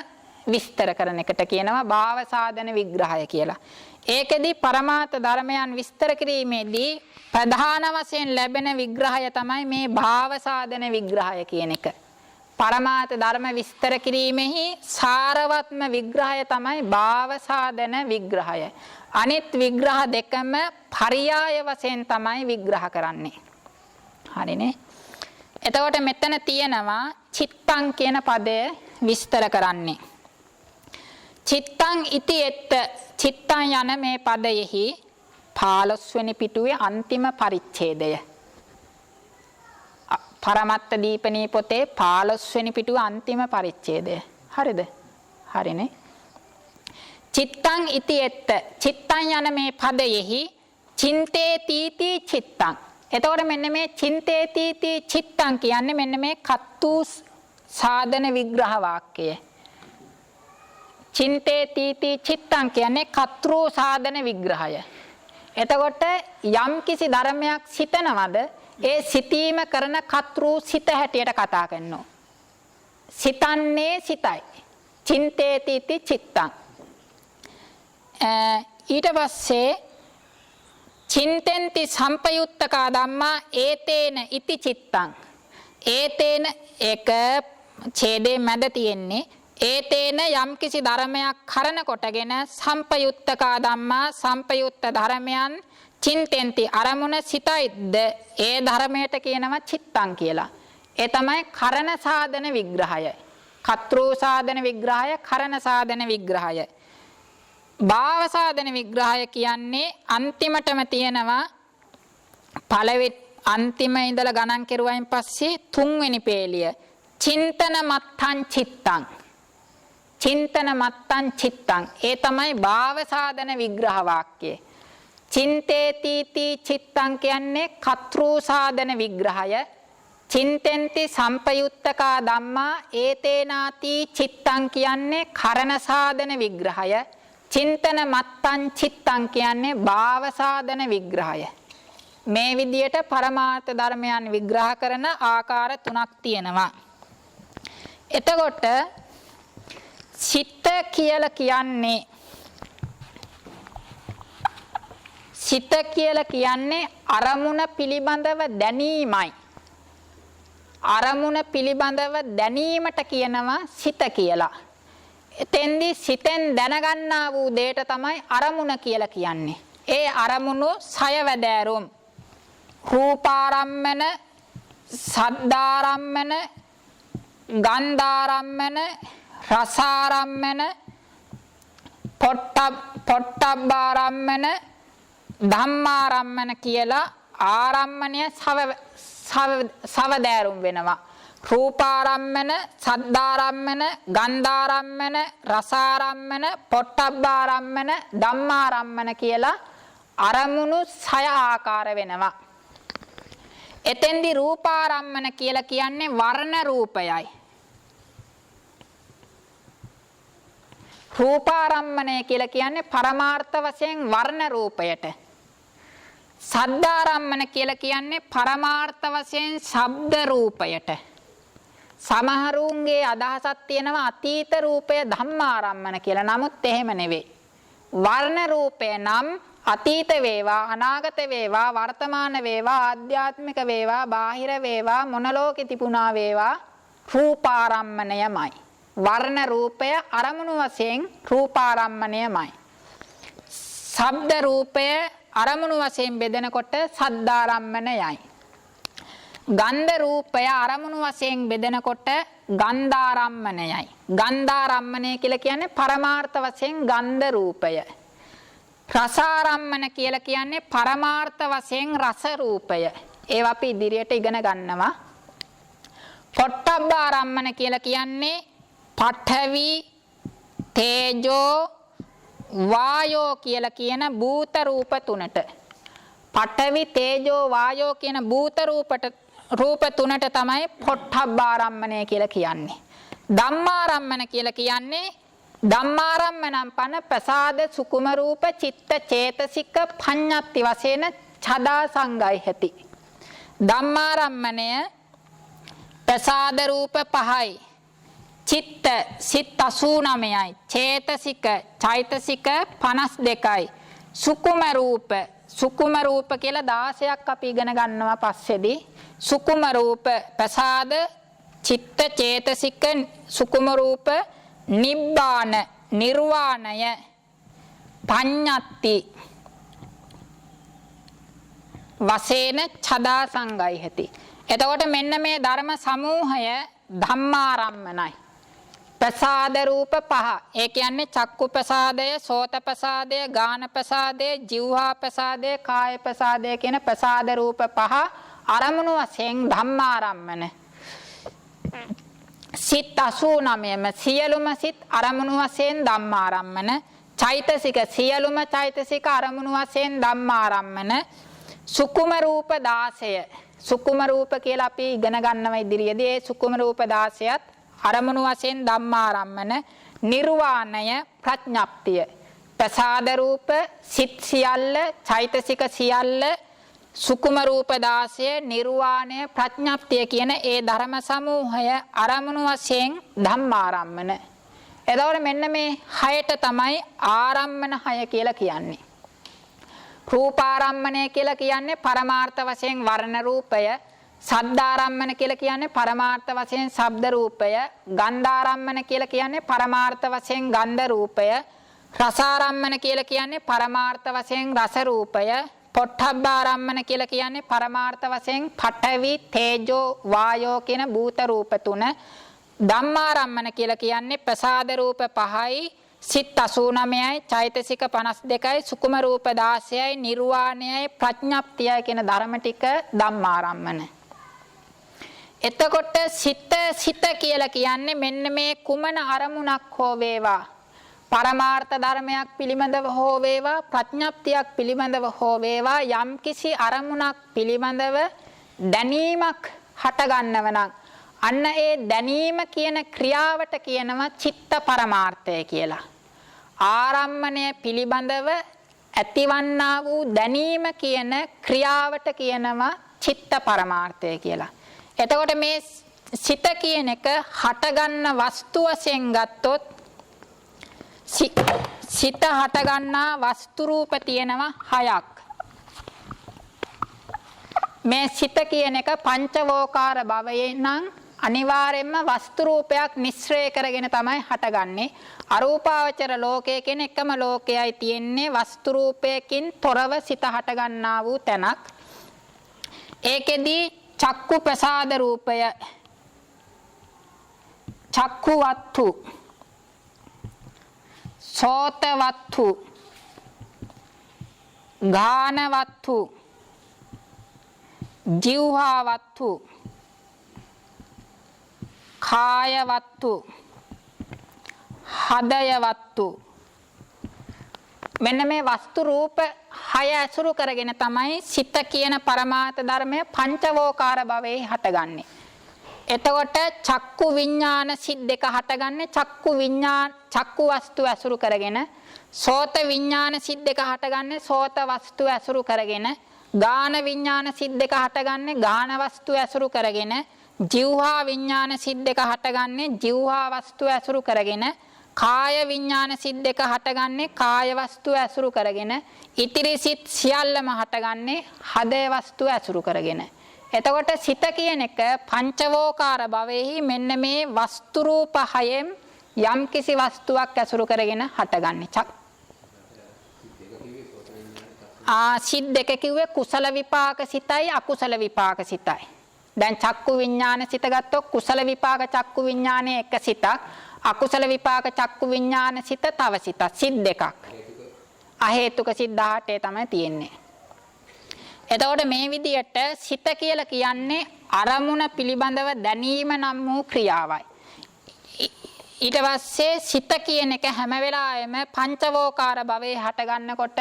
විස්තර කරන එකට කියනවා භාව සාධන විග්‍රහය කියලා. ඒකෙදි පරමාර්ථ ධර්මයන් විස්තර කිරීමේදී ප්‍රධාන වශයෙන් ලැබෙන විග්‍රහය තමයි මේ භාව සාධන විග්‍රහය කියන එක. පරමාර්ථ ධර්ම විස්තර කිරීමෙහි සාරවත්ම විග්‍රහය තමයි භාව සාධන විග්‍රහය. අනිත් විග්‍රහ දෙකම පරියාය වශයෙන් තමයි විග්‍රහ කරන්නේ. හරිනේ. එතකොට මෙතන තියෙනවා චිත්තං කියන පදය විස්තර කරන්නේ. චිත්තං ඉති එත්ත චිත්තං යන මේ පදයෙහි 15 වෙනි පිටුවේ අන්තිම පරිච්ඡේදය. පරමත්ත දීපනී පොතේ 15 වෙනි පිටුවේ අන්තිම පරිච්ඡේදය. හරිද? හරිනේ. චිත්තං ඉති එත්ත චිත්තං යන මේ පදයෙහි චින්තේ තීති චිත්තං. එතකොට මෙන්න මේ චින්තේ තීති චිත්තං කියන්නේ මෙන්න මේ කත්තු සාධන විග්‍රහ වාක්‍යය. චින්තේ තීති චිත්තං කියන්නේ කතෘ සාධන විග්‍රහය. එතකොට යම් කිසි ධර්මයක් සිතනවද ඒ සිතීම කරන කතෘ සිත හැටියට කතා කරනවා. සිතන්නේ සිතයි. චින්තේ තීති චිත්තං. ඊට පස්සේ චින්තෙන්ති සම්පයුත්තකා ධම්මා ඒතේන ඉති චිත්තං. ඒතේන එක ඡේදේ මැද තියෙන්නේ ඒතේන යම් කිසි ධර්මයක් කරන කොටගෙන සම්පයුත්තකා ධම්මා සම්පයුත්ත ධර්මයන් චින්තෙන්ති අරමුණ සිතයිද ඒ ධර්මයට කියනවා චිත්තං කියලා. ඒ තමයි කරණ සාධන විග්‍රහය. කතෘ සාධන විග්‍රහය, කරණ සාධන විග්‍රහය. භාව සාධන විග්‍රහය කියන්නේ අන්තිමටම තියෙනවා පළවෙනි අන්තිම ඉඳලා ගණන් කෙරුවයින් පස්සේ 3 වෙනි පේලිය. චින්තන මත්තං චිත්තං. චින්තන මත්තං චිත්තං. ඒ තමයි භාව සාධන විග්‍රහ වාක්‍යය. චින්තේති චිත්තං කියන්නේ කතෘ සාධන විග්‍රහය. චින්තෙන්ති සම්පයුත්තකා ධම්මා ඒතේනාති චිත්තං කියන්නේ කරණ සාධන විග්‍රහය. චින්තන මත්තං චිත්තං කියන්නේ භාව සාධන විග්‍රහය. මේ විදියට පරමාර්ථ ධර්මයන් විග්‍රහ කරන ආකාර 3ක් තියෙනවා. එතකොට සිත කියලා කියන්නේ අරමුණ පිළිබඳව දැනීමයි. අරමුණ පිළිබඳව දැනීමට කියනවා සිත කියලා. එතෙන්දී සිතෙන් දැනගන්නා වූ දෙයට තමයි අරමුණ කියලා කියන්නේ. ඒ අරමුණු 6 වැදෑරුම්. රූපාරම්මන, සද්ධාරම්මන, ගන්ධාරම්මන, රසාරම්මන, පොට්ටබ්බාරම්මන, ධම්මාරම්මන කියලා ආරම්මණය සවදෑරුම් වෙනවා. රූපාරම්මන, සද්ධාරම්මන, ගන්ධාරම්මන, රසාරම්මන, පොට්ටබ්බාරම්මන, ධම්මාරම්මන කියලා අරමුණු 6 ආකාර වෙනවා. එතෙන්දි රූපාරම්මන කියලා කියන්නේ වර්ණ රූපයයි. රූපාරම්මණය කියලා කියන්නේ පරමාර්ථ වශයෙන් වර්ණ රූපයට. සද්ධාරම්මන කියලා කියන්නේ පරමාර්ථ වශයෙන් ශබ්ද රූපයට. සමහරුන්ගේ අදහසක් තියෙනවා අතීත රූපය ධම්මාරම්මන කියලා. නමුත් එහෙම නෙවෙයි. වර්ණ රූපය නම් අතීත වේවා, අනාගත වේවා, වර්තමාන වේවා, ආධ්‍යාත්මික වේවා, බාහිර වේවා, මොනලෝකෙ තිබුණා වේවා රූපාරම්මණයමයි. වර්ණ රූපය අරමුණු වශයෙන් රූපාරම්මණයමයි. ශබ්ද රූපය අරමුණු වශයෙන් බෙදෙනකොට සද්ධාරම්මණයයි. ගන්ධ රූපය අරමුණු වශයෙන් බෙදෙනකොට ගන්ධාරම්මණයයි. ගන්ධාරම්මණය කියලා කියන්නේ පරමාර්ථ වශයෙන් ගන්ධ රූපය. රසාරම්මන කියලා කියන්නේ පරමාර්ථ වශයෙන් රස රූපය. ඒවා අපි ඉදිරියට ඉගෙන ගන්නවා. පොට්ටබ්බාරම්මන කියලා කියන්නේ පඨවි, තේජෝ, වායෝ කියලා කියන භූත රූප 3ට. පඨවි, තේජෝ, වායෝ කියන භූත රූප 3ට තමයි පොට්ටබ්බාරම්මනය කියලා කියන්නේ. ධම්මාරම්මන කියලා කියන්නේ ධම්මාරම්මනම් පන ප්‍රසාද සුකුම රූප චිත්ත චේතසික පඤ්ඤත්ති වශයෙන් ඡදා සංගයති. ධම්මාරම්මණය ප්‍රසාද රූප 5යි. චිත්ත සිත් 89යි. චේතසික චෛතසික 52යි. සුකුම රූප කියලා 16ක් අපි ඉගෙන ගන්නවා පස්සේදී. සුකුම රූප ප්‍රසාද චිත්ත චේතසික සුකුම රූප නිබ්බාන නිර්වාණය පඤ්ඤත්ති වශයෙන් ඡදා සංගයහති. එතකොට මෙන්න මේ ධර්ම සමූහය ධම්මාරම්මනයි. ප්‍රසාද රූප 5. ඒ කියන්නේ චක්කු ප්‍රසාදය, සෝත ප්‍රසාදය, ගාන ප්‍රසාදය, જીවහා ප්‍රසාදය, කාය ප්‍රසාදය කියන ප්‍රසාද රූප 5 අරමුණු වශයෙන් ධම්මාරම්මන. සිත් 89ම සියලුම සිත් අරමුණු වශයෙන් ධම්මාරම්මන. චෛතසික සියලුම චෛතසික අරමුණු වශයෙන් ධම්මාරම්මන. සුකුම රූප 16. සුකුම රූප කියලා අපි ඉගෙන ගන්නවා ඉදිරියේදී. ඒ සුකුම රූප 16ත් අරමුණු වශයෙන් ධම්මාරම්මන. නිර්වාණය ප්‍රඥප්තිය. ප්‍රසාද රූප සිත් සියල්ල චෛතසික සියල්ල සුකුම රූප 16 නිර්වාණය ප්‍රඥප්තිය කියන ඒ ධර්ම සමූහය අරමුණු වශයෙන් ධම්මාරම්මන. එතකොට මෙන්න මේ 6ට තමයි ආරම්මන 6 කියලා කියන්නේ. රූපාරම්මණය කියලා කියන්නේ පරමාර්ථ වශයෙන් වර්ණ රූපය. සද්දාරම්මන කියලා කියන්නේ පරමාර්ථ වශයෙන් ශබ්ද රූපය. ගන්ධාරම්මන කියලා කියන්නේ පරමාර්ථ වශයෙන් ගන්ධ රූපය. රසාරම්මන කියලා කියන්නේ පරමාර්ථ වශයෙන් රස රූපය. පොට්ටබ්බාරම්මන කියලා කියන්නේ පරමාර්ථ වශයෙන් පඨවි තේජෝ වායෝ කියන භූත රූප තුන. ධම්මාරම්මන කියලා කියන්නේ ප්‍රසාද රූප 5යි, සිත් 89යි, චෛතසික 52යි, සුකුම රූප 16යි, නිර්වාණයයි ප්‍රඥප්තියයි කියන ධර්ම ටික ධම්මාරම්මන. එතකොට සිත කියලා කියන්නේ මෙන්න මේ කුමන අරමුණක් හෝ වේවා, පරමාර්ථ ධර්මයක් පිළිබඳව හෝ වේවා, ප්‍රඥප්තියක් පිළිබඳව හෝ වේවා, යම්කිසි අරමුණක් පිළිබඳව දැනීමක් හට ගන්නව නම් අන්න ඒ දැනීම කියන ක්‍රියාවට කියනවා චිත්ත පරමාර්ථය කියලා. ආරම්මණය පිළිබඳව ඇතිවන්නා වූ දැනීම කියන ක්‍රියාවට කියනවා චිත්ත පරමාර්ථය කියලා. එතකොට මේ සිත කියන එක හටගන්න වස්තු වශයෙන් ගත්තොත් සිත හටගන්නා වස්තු රූප තියෙනවා 6ක්. මේ සිත කියන එක පංචවෝකාර භවයේ නම් අනිවාර්යෙන්ම වස්තු රූපයක් මිශ්‍රය කරගෙන තමයි හටගන්නේ. අරූපාවචර ලෝකයේ කියන එකම ලෝකයයි තියෙන්නේ වස්තු රූපයකින් තොරව සිත හටගන්නා වූ තැනක්. ඒකෙදී චක්කු ප්‍රසාද රූපය, චක්කු වත්තු, සෝත වත්තු, ගාන වත්තු, જીවහා වත්තු, කාය වත්තු, හදය වත්තු. මෙන්න මේ වස්තු රූප 6 ඇසුරු කරගෙන තමයි සිත කියන පරමාර්ථ ධර්මය පංචවෝකාර භවයේ හටගන්නේ. එතකොට චක්කු විඥාන සිත් දෙක හටගන්නේ චක්කු වස්තු ඇසුරු කරගෙන, සෝත විඥාන සිත් දෙක හටගන්නේ සෝත වස්තු ඇසුරු කරගෙන, ගාන විඥාන සිත් දෙක හටගන්නේ ගාන වස්තු ඇසුරු කරගෙන, જીවහා විඥාන සිත් දෙක හටගන්නේ જીවහා වස්තු ඇසුරු කරගෙන, කාය විඥාන සිත් දෙක හටගන්නේ කාය වස්තු ඇසුරු කරගෙන, ඉතිරි සිත් සියල්ලම හටගන්නේ හදය වස්තු ඇසුරු කරගෙන. එතකොට සිත කියන එක පංචවෝකාර භවයේහි මෙන්න මේ වස්තු රූප 6න් යම් කිසි වස්තුවක් ඇසුරු කරගෙන හටගන්නේ. සිත් දෙක කිව්වේ කුසල විපාක සිතයි අකුසල විපාක සිතයි. දැන් චක්කු විඥාන සිත ගත්තොත් කුසල විපාක චක්කු විඥානයේ එක සිතක්, අකුසල විපාක චක්කු විඥාන සිත තව සිතක්. සිත් දෙකක්. අහේතුක සිත් 18 තමයි තියෙන්නේ. එතකොට මේ විදියට සිත කියලා කියන්නේ අරමුණ පිළිබඳව දැනීම නම් වූ ක්‍රියාවයි. ඊට පස්සේ සිත කියන එක හැම වෙලාවෙම පංචවෝකාර භවයේ හට ගන්නකොට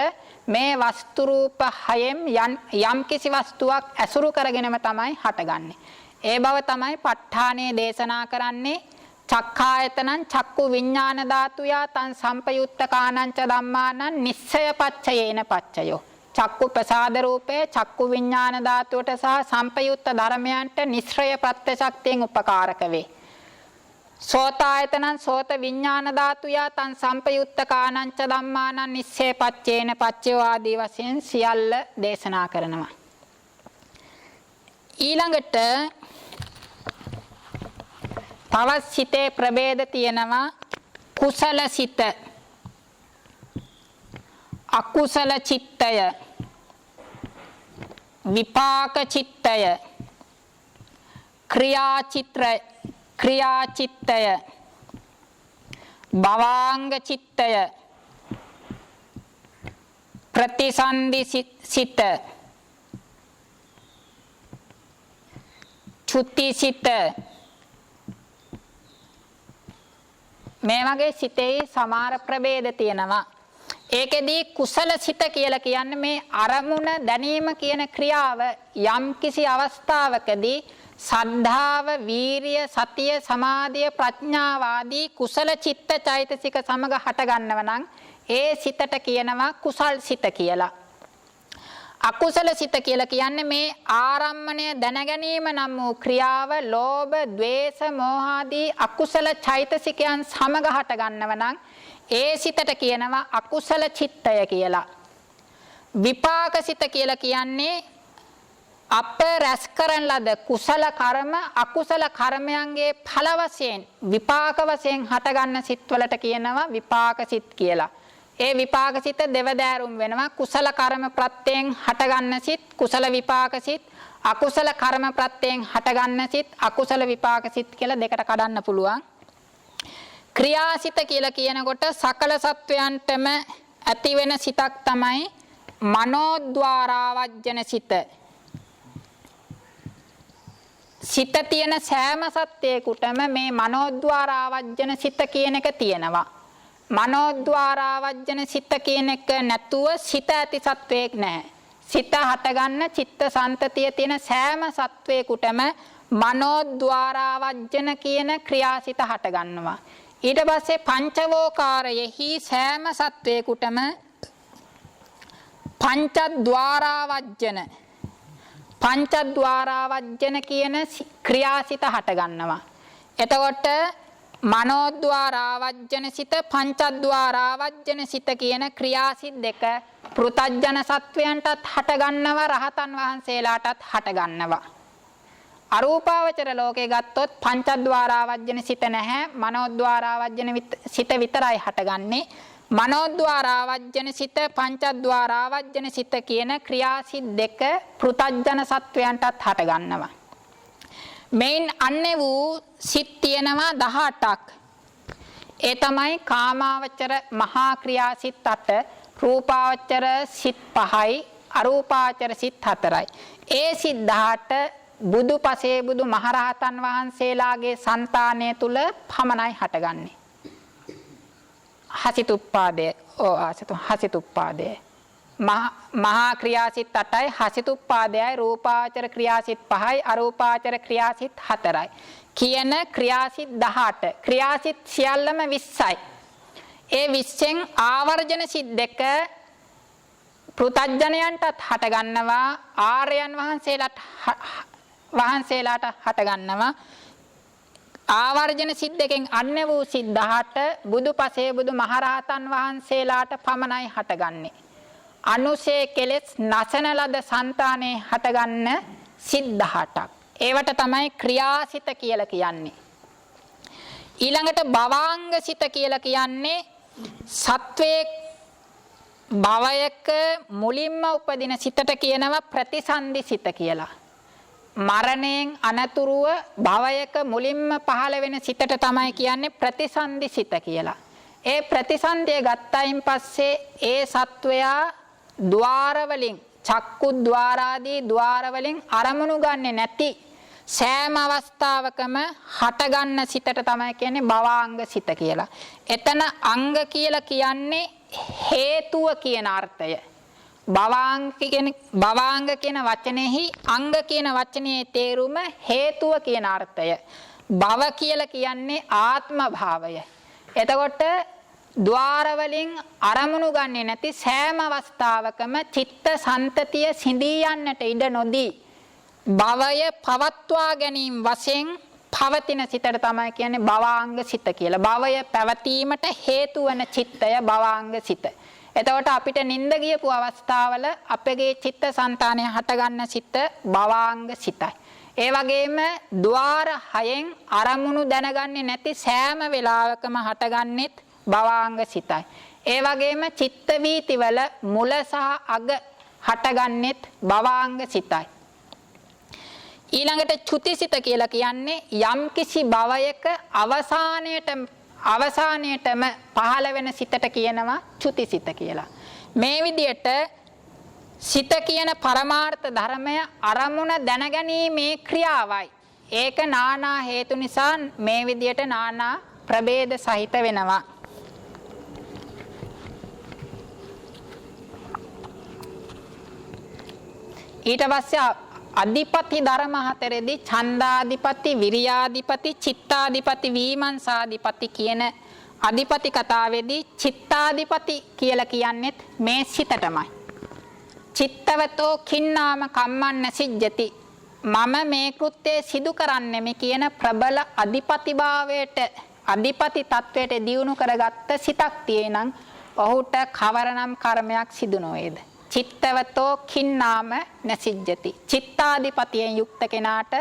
මේ වස්තු රූප 6න් යම් කිසි වස්තුවක් ඇසුරු කරගෙනම තමයි හටගන්නේ. ඒ බව තමයි ප ဋ ාණයේ දේශනා කරන්නේ. චක්ඛායතනං චක්කු විඥාන ධාතුයා තං සම්පයුත්තකානං ච ධම්මානං නිස්සය පච්චයේන පච්චයෝ. චක්කු ප්‍රසාද රූපේ චක්කු විඥාන ධාතුවට සහ සංපයුත්ත ධර්මයන්ට නිස්සය ප්‍රත්‍ය ශක්තියෙන් උපකාරක වේ. සෝතායතනං සෝත විඥාන ධාතුයා තං සංපයුත්ත කානංච ධම්මානං නිස්සේ පච්චේන පච්චයෝ ආදී වශයෙන් සියල්ල දේශනා කරනවා. ඊළඟට තවත් සිතේ ප්‍රභේද තියෙනවා. කුසල සිත, අකුසල චිත්තය, විපාක චිත්තය, ක්‍රියා චිත්තය, භවාංග චිත්තය, ප්‍රතිසන්දි සිත, චුති සිත, මේ වගේ සිතේ සමහර ප්‍රභේද තියෙනවා. ඒකෙදී කුසල සිත කියලා කියන්නේ මේ අරමුණ දැනීම කියන ක්‍රියාව යම්කිසි අවස්ථාවකදී සද්ධාව, වීරිය, සතිය, සමාධිය, ප්‍රඥාව ආදී කුසල චිත්ත චෛතසික සමග හට ගන්නව නම් ඒ සිතට කියනවා කුසල් සිත කියලා. අකුසල සිත කියලා කියන්නේ මේ ආරම්මණය දැනගැනීම නම් වූ ක්‍රියාව ලෝභ, ද්වේෂ, මෝහ ආදී අකුසල චෛතසිකයන් සමග හට ගන්නව නම් ඒ සිතට කියනවා අකුසල චිත්තය කියලා. විපාක සිත කියලා කියන්නේ අප රැස් කරන ලද කුසල කර්ම අකුසල කර්මයන්ගේ ඵල වශයෙන් විපාක වශයෙන් හටගන්න සිත්වලට කියනවා විපාක සිත් කියලා. ඒ විපාක සිත දෙවදෑරුම් වෙනවා. කුසල කර්ම ප්‍රත්‍යයෙන් හටගන්න සිත් කුසල විපාක සිත්, අකුසල කර්ම ප්‍රත්‍යයෙන් හටගන්න සිත් අකුසල විපාක සිත් කියලා දෙකට කඩන්න පුළුවන්. ක්‍රියාසිත කියලා කියනකොට සකල සත්වයන්ටම ඇති වෙන සිතක් තමයි මනෝද්වාරාවජ්ජන සිත. සිත තියෙන සෑම සත්‍යයකටම මේ මනෝද්වාරාවජ්ජන සිත කියන එක තියෙනවා. මනෝද්වාරාවජ්ජන සිත කියන එක නැතුව සිත ඇති සත්වයක් නැහැ. සිත හටගන්න චිත්ත සන්තතිය තියෙන සෑම සත්වයකටම මනෝද්වාරාවජ්ජන කියන ක්‍රියාසිත හටගන්නවා. ඊට පස්සේ පංචවෝකාරයෙහි සෑම සත්වයකටම පංචද්වාරාවජ්ජන කියන ක්‍රියාසිත හටගන්නවා. එතකොට මනෝද්වාරාවජ්ජන සිත, පංචද්වාරාවජ්ජන සිත කියන ක්‍රියාසිත දෙක පෘථග්ජන සත්වයන්ටත් හටගන්නවා, රහතන් වහන්සේලාටත් හටගන්නවා. අරූපාවචර ලෝකේ ගත්තොත් පංචද්වාරාවජ්ජන සිත නැහැ, මනෝද්වාරාවජ්ජන සිත විතරයි හටගන්නේ. මනෝද්වාරාවජ්ජන සිත, පංචද්වාරාවජ්ජන සිත කියන ක්‍රියාසිත දෙක පෘථග්ජන සත්වයන්ටත් හටගන්නවා. මේන් අන්නේ වූ සිත් තියෙනවා 18ක්. ඒ තමයි කාමාවචර මහා ක්‍රියාසිත 8, රූපාවචර සිත් 5යි, අරූපාවචර සිත් 4යි. ඒ සිත් 18 බුදු පසේ බුදු මහරහතන් වහන්සේලාගේ సంతානය තුල පමණයි හටගන්නේ. හසිතුප්පාදය මහා ක්‍රියාසිත 8යි, හසිතුප්පාදයයි, රූපාවචර ක්‍රියාසිත 5යි, අරූපාවචර ක්‍රියාසිත 4යි කියන ක්‍රියාසිත 18. ක්‍රියාසිත සියල්ලම 20යි. ඒ 20න් ආවර්ජන සිත් දෙක පෘථග්ජනයන්ටත් හටගන්නවා, ආර්යයන් වහන්සේලාට හටගන්නවා. ආවර්ජන සිත් දෙකෙන් අන්‍ය වූ සිත් 18 බුදු පසේ බුදු මහරහතන් වහන්සේලාට පමණයි හටගන්නේ. අනුසේ කෙලෙස් නැසන ලද సంతානේ හටගන්න සිත් 18ක්. ඒවට තමයි ක්‍රියාසිත කියලා කියන්නේ. ඊළඟට භවාංග සිත කියලා කියන්නේ සත්වයේ භවයක මුලින්ම උපදින සිතට කියනවා ප්‍රතිසන්දි සිත කියලා. මරණයෙන් අනතුරුව භවයක මුලින්ම පහළ වෙන සිතට තමයි කියන්නේ ප්‍රතිසන්දි සිත කියලා. ඒ ප්‍රතිසන්දිය ගත්තයින් පස්සේ ඒ සත්වයා ద్వාර වලින්, චක්කු ద్వාරාදී ద్వාර වලින් අරමුණු ගන්නෙ නැති සෑම අවස්ථාවකම හටගන්න සිතට තමයි කියන්නේ භවාංග සිත කියලා. එතන අංග කියලා කියන්නේ හේතුව කියන අර්ථය. භවාංග කියන වචනේහි අංග කියන වචනේ තේරුම හේතුව කියන අර්ථය. භව කියලා කියන්නේ ආත්ම භාවය. එතකොට ద్වාර වලින් අරමුණු ගන්නේ නැති සෑම අවස්ථාවකම චිත්ත සන්තතිය සිඳී යන්නට ඉඩ නොදී භවය පවත්වා ගැනීම වශයෙන් පවතින සිතට තමයි කියන්නේ භවාංග සිත කියලා. භවය පැවතීමට හේතු වන චිත්තය භවාංග සිත. එතකොට අපිට නිින්ද ගියපු අවස්ථාවල අපගේ චිත්ත සංතානය හටගන්න සිත භවාංග සිතයි. ඒ වගේම ద్వාර 6න් අරමුණු දැනගන්නේ නැති සෑම වෙලාවකම හටගන්නෙත් භවාංග සිතයි. ඒ වගේම චිත්ත වීතිවල මුල සහ අග හටගන්නෙත් භවාංග සිතයි. ඊළඟට චුතිසිත කියලා කියන්නේ යම්කිසි භවයක අවසානයේටම පහළ වෙන සිතට කියනවා චුතිසිත කියලා. මේ විදිහට සිත කියන පරමාර්ථ ධර්මය අරමුණ දැනගැනීමේ ක්‍රියාවයි. ඒක නානා හේතු නිසා මේ විදිහට නානා ප්‍රභේද සහිත වෙනවා. ඊට පස්සේ අධිපති ධර්ම හතරෙදී ඡන්දාධිපති, විරියාධිපති, චිත්තාධිපති, විමර්ශාධිපති කියන අධිපති කතාවේදී චිත්තාධිපති කියලා කියන්නේත් මේ සිතටමයි. චිත්තවතෝ කින්නාම කම්මන්න සිජ්ජති. මම මේ කෘත්‍යය සිදු කරන්නෙමි කියන ප්‍රබල අධිපතිභාවයට අධිපති තත්වයට දියුණු කරගත්ත සිතක් තියෙනම් ඔහුට කවරනම් කර්මයක් සිදු නොවේද? චිත්තවතෝ කින්නාම නසිජ්ජති. චිත්තාධිපතියෙන් යුක්ත කෙනාට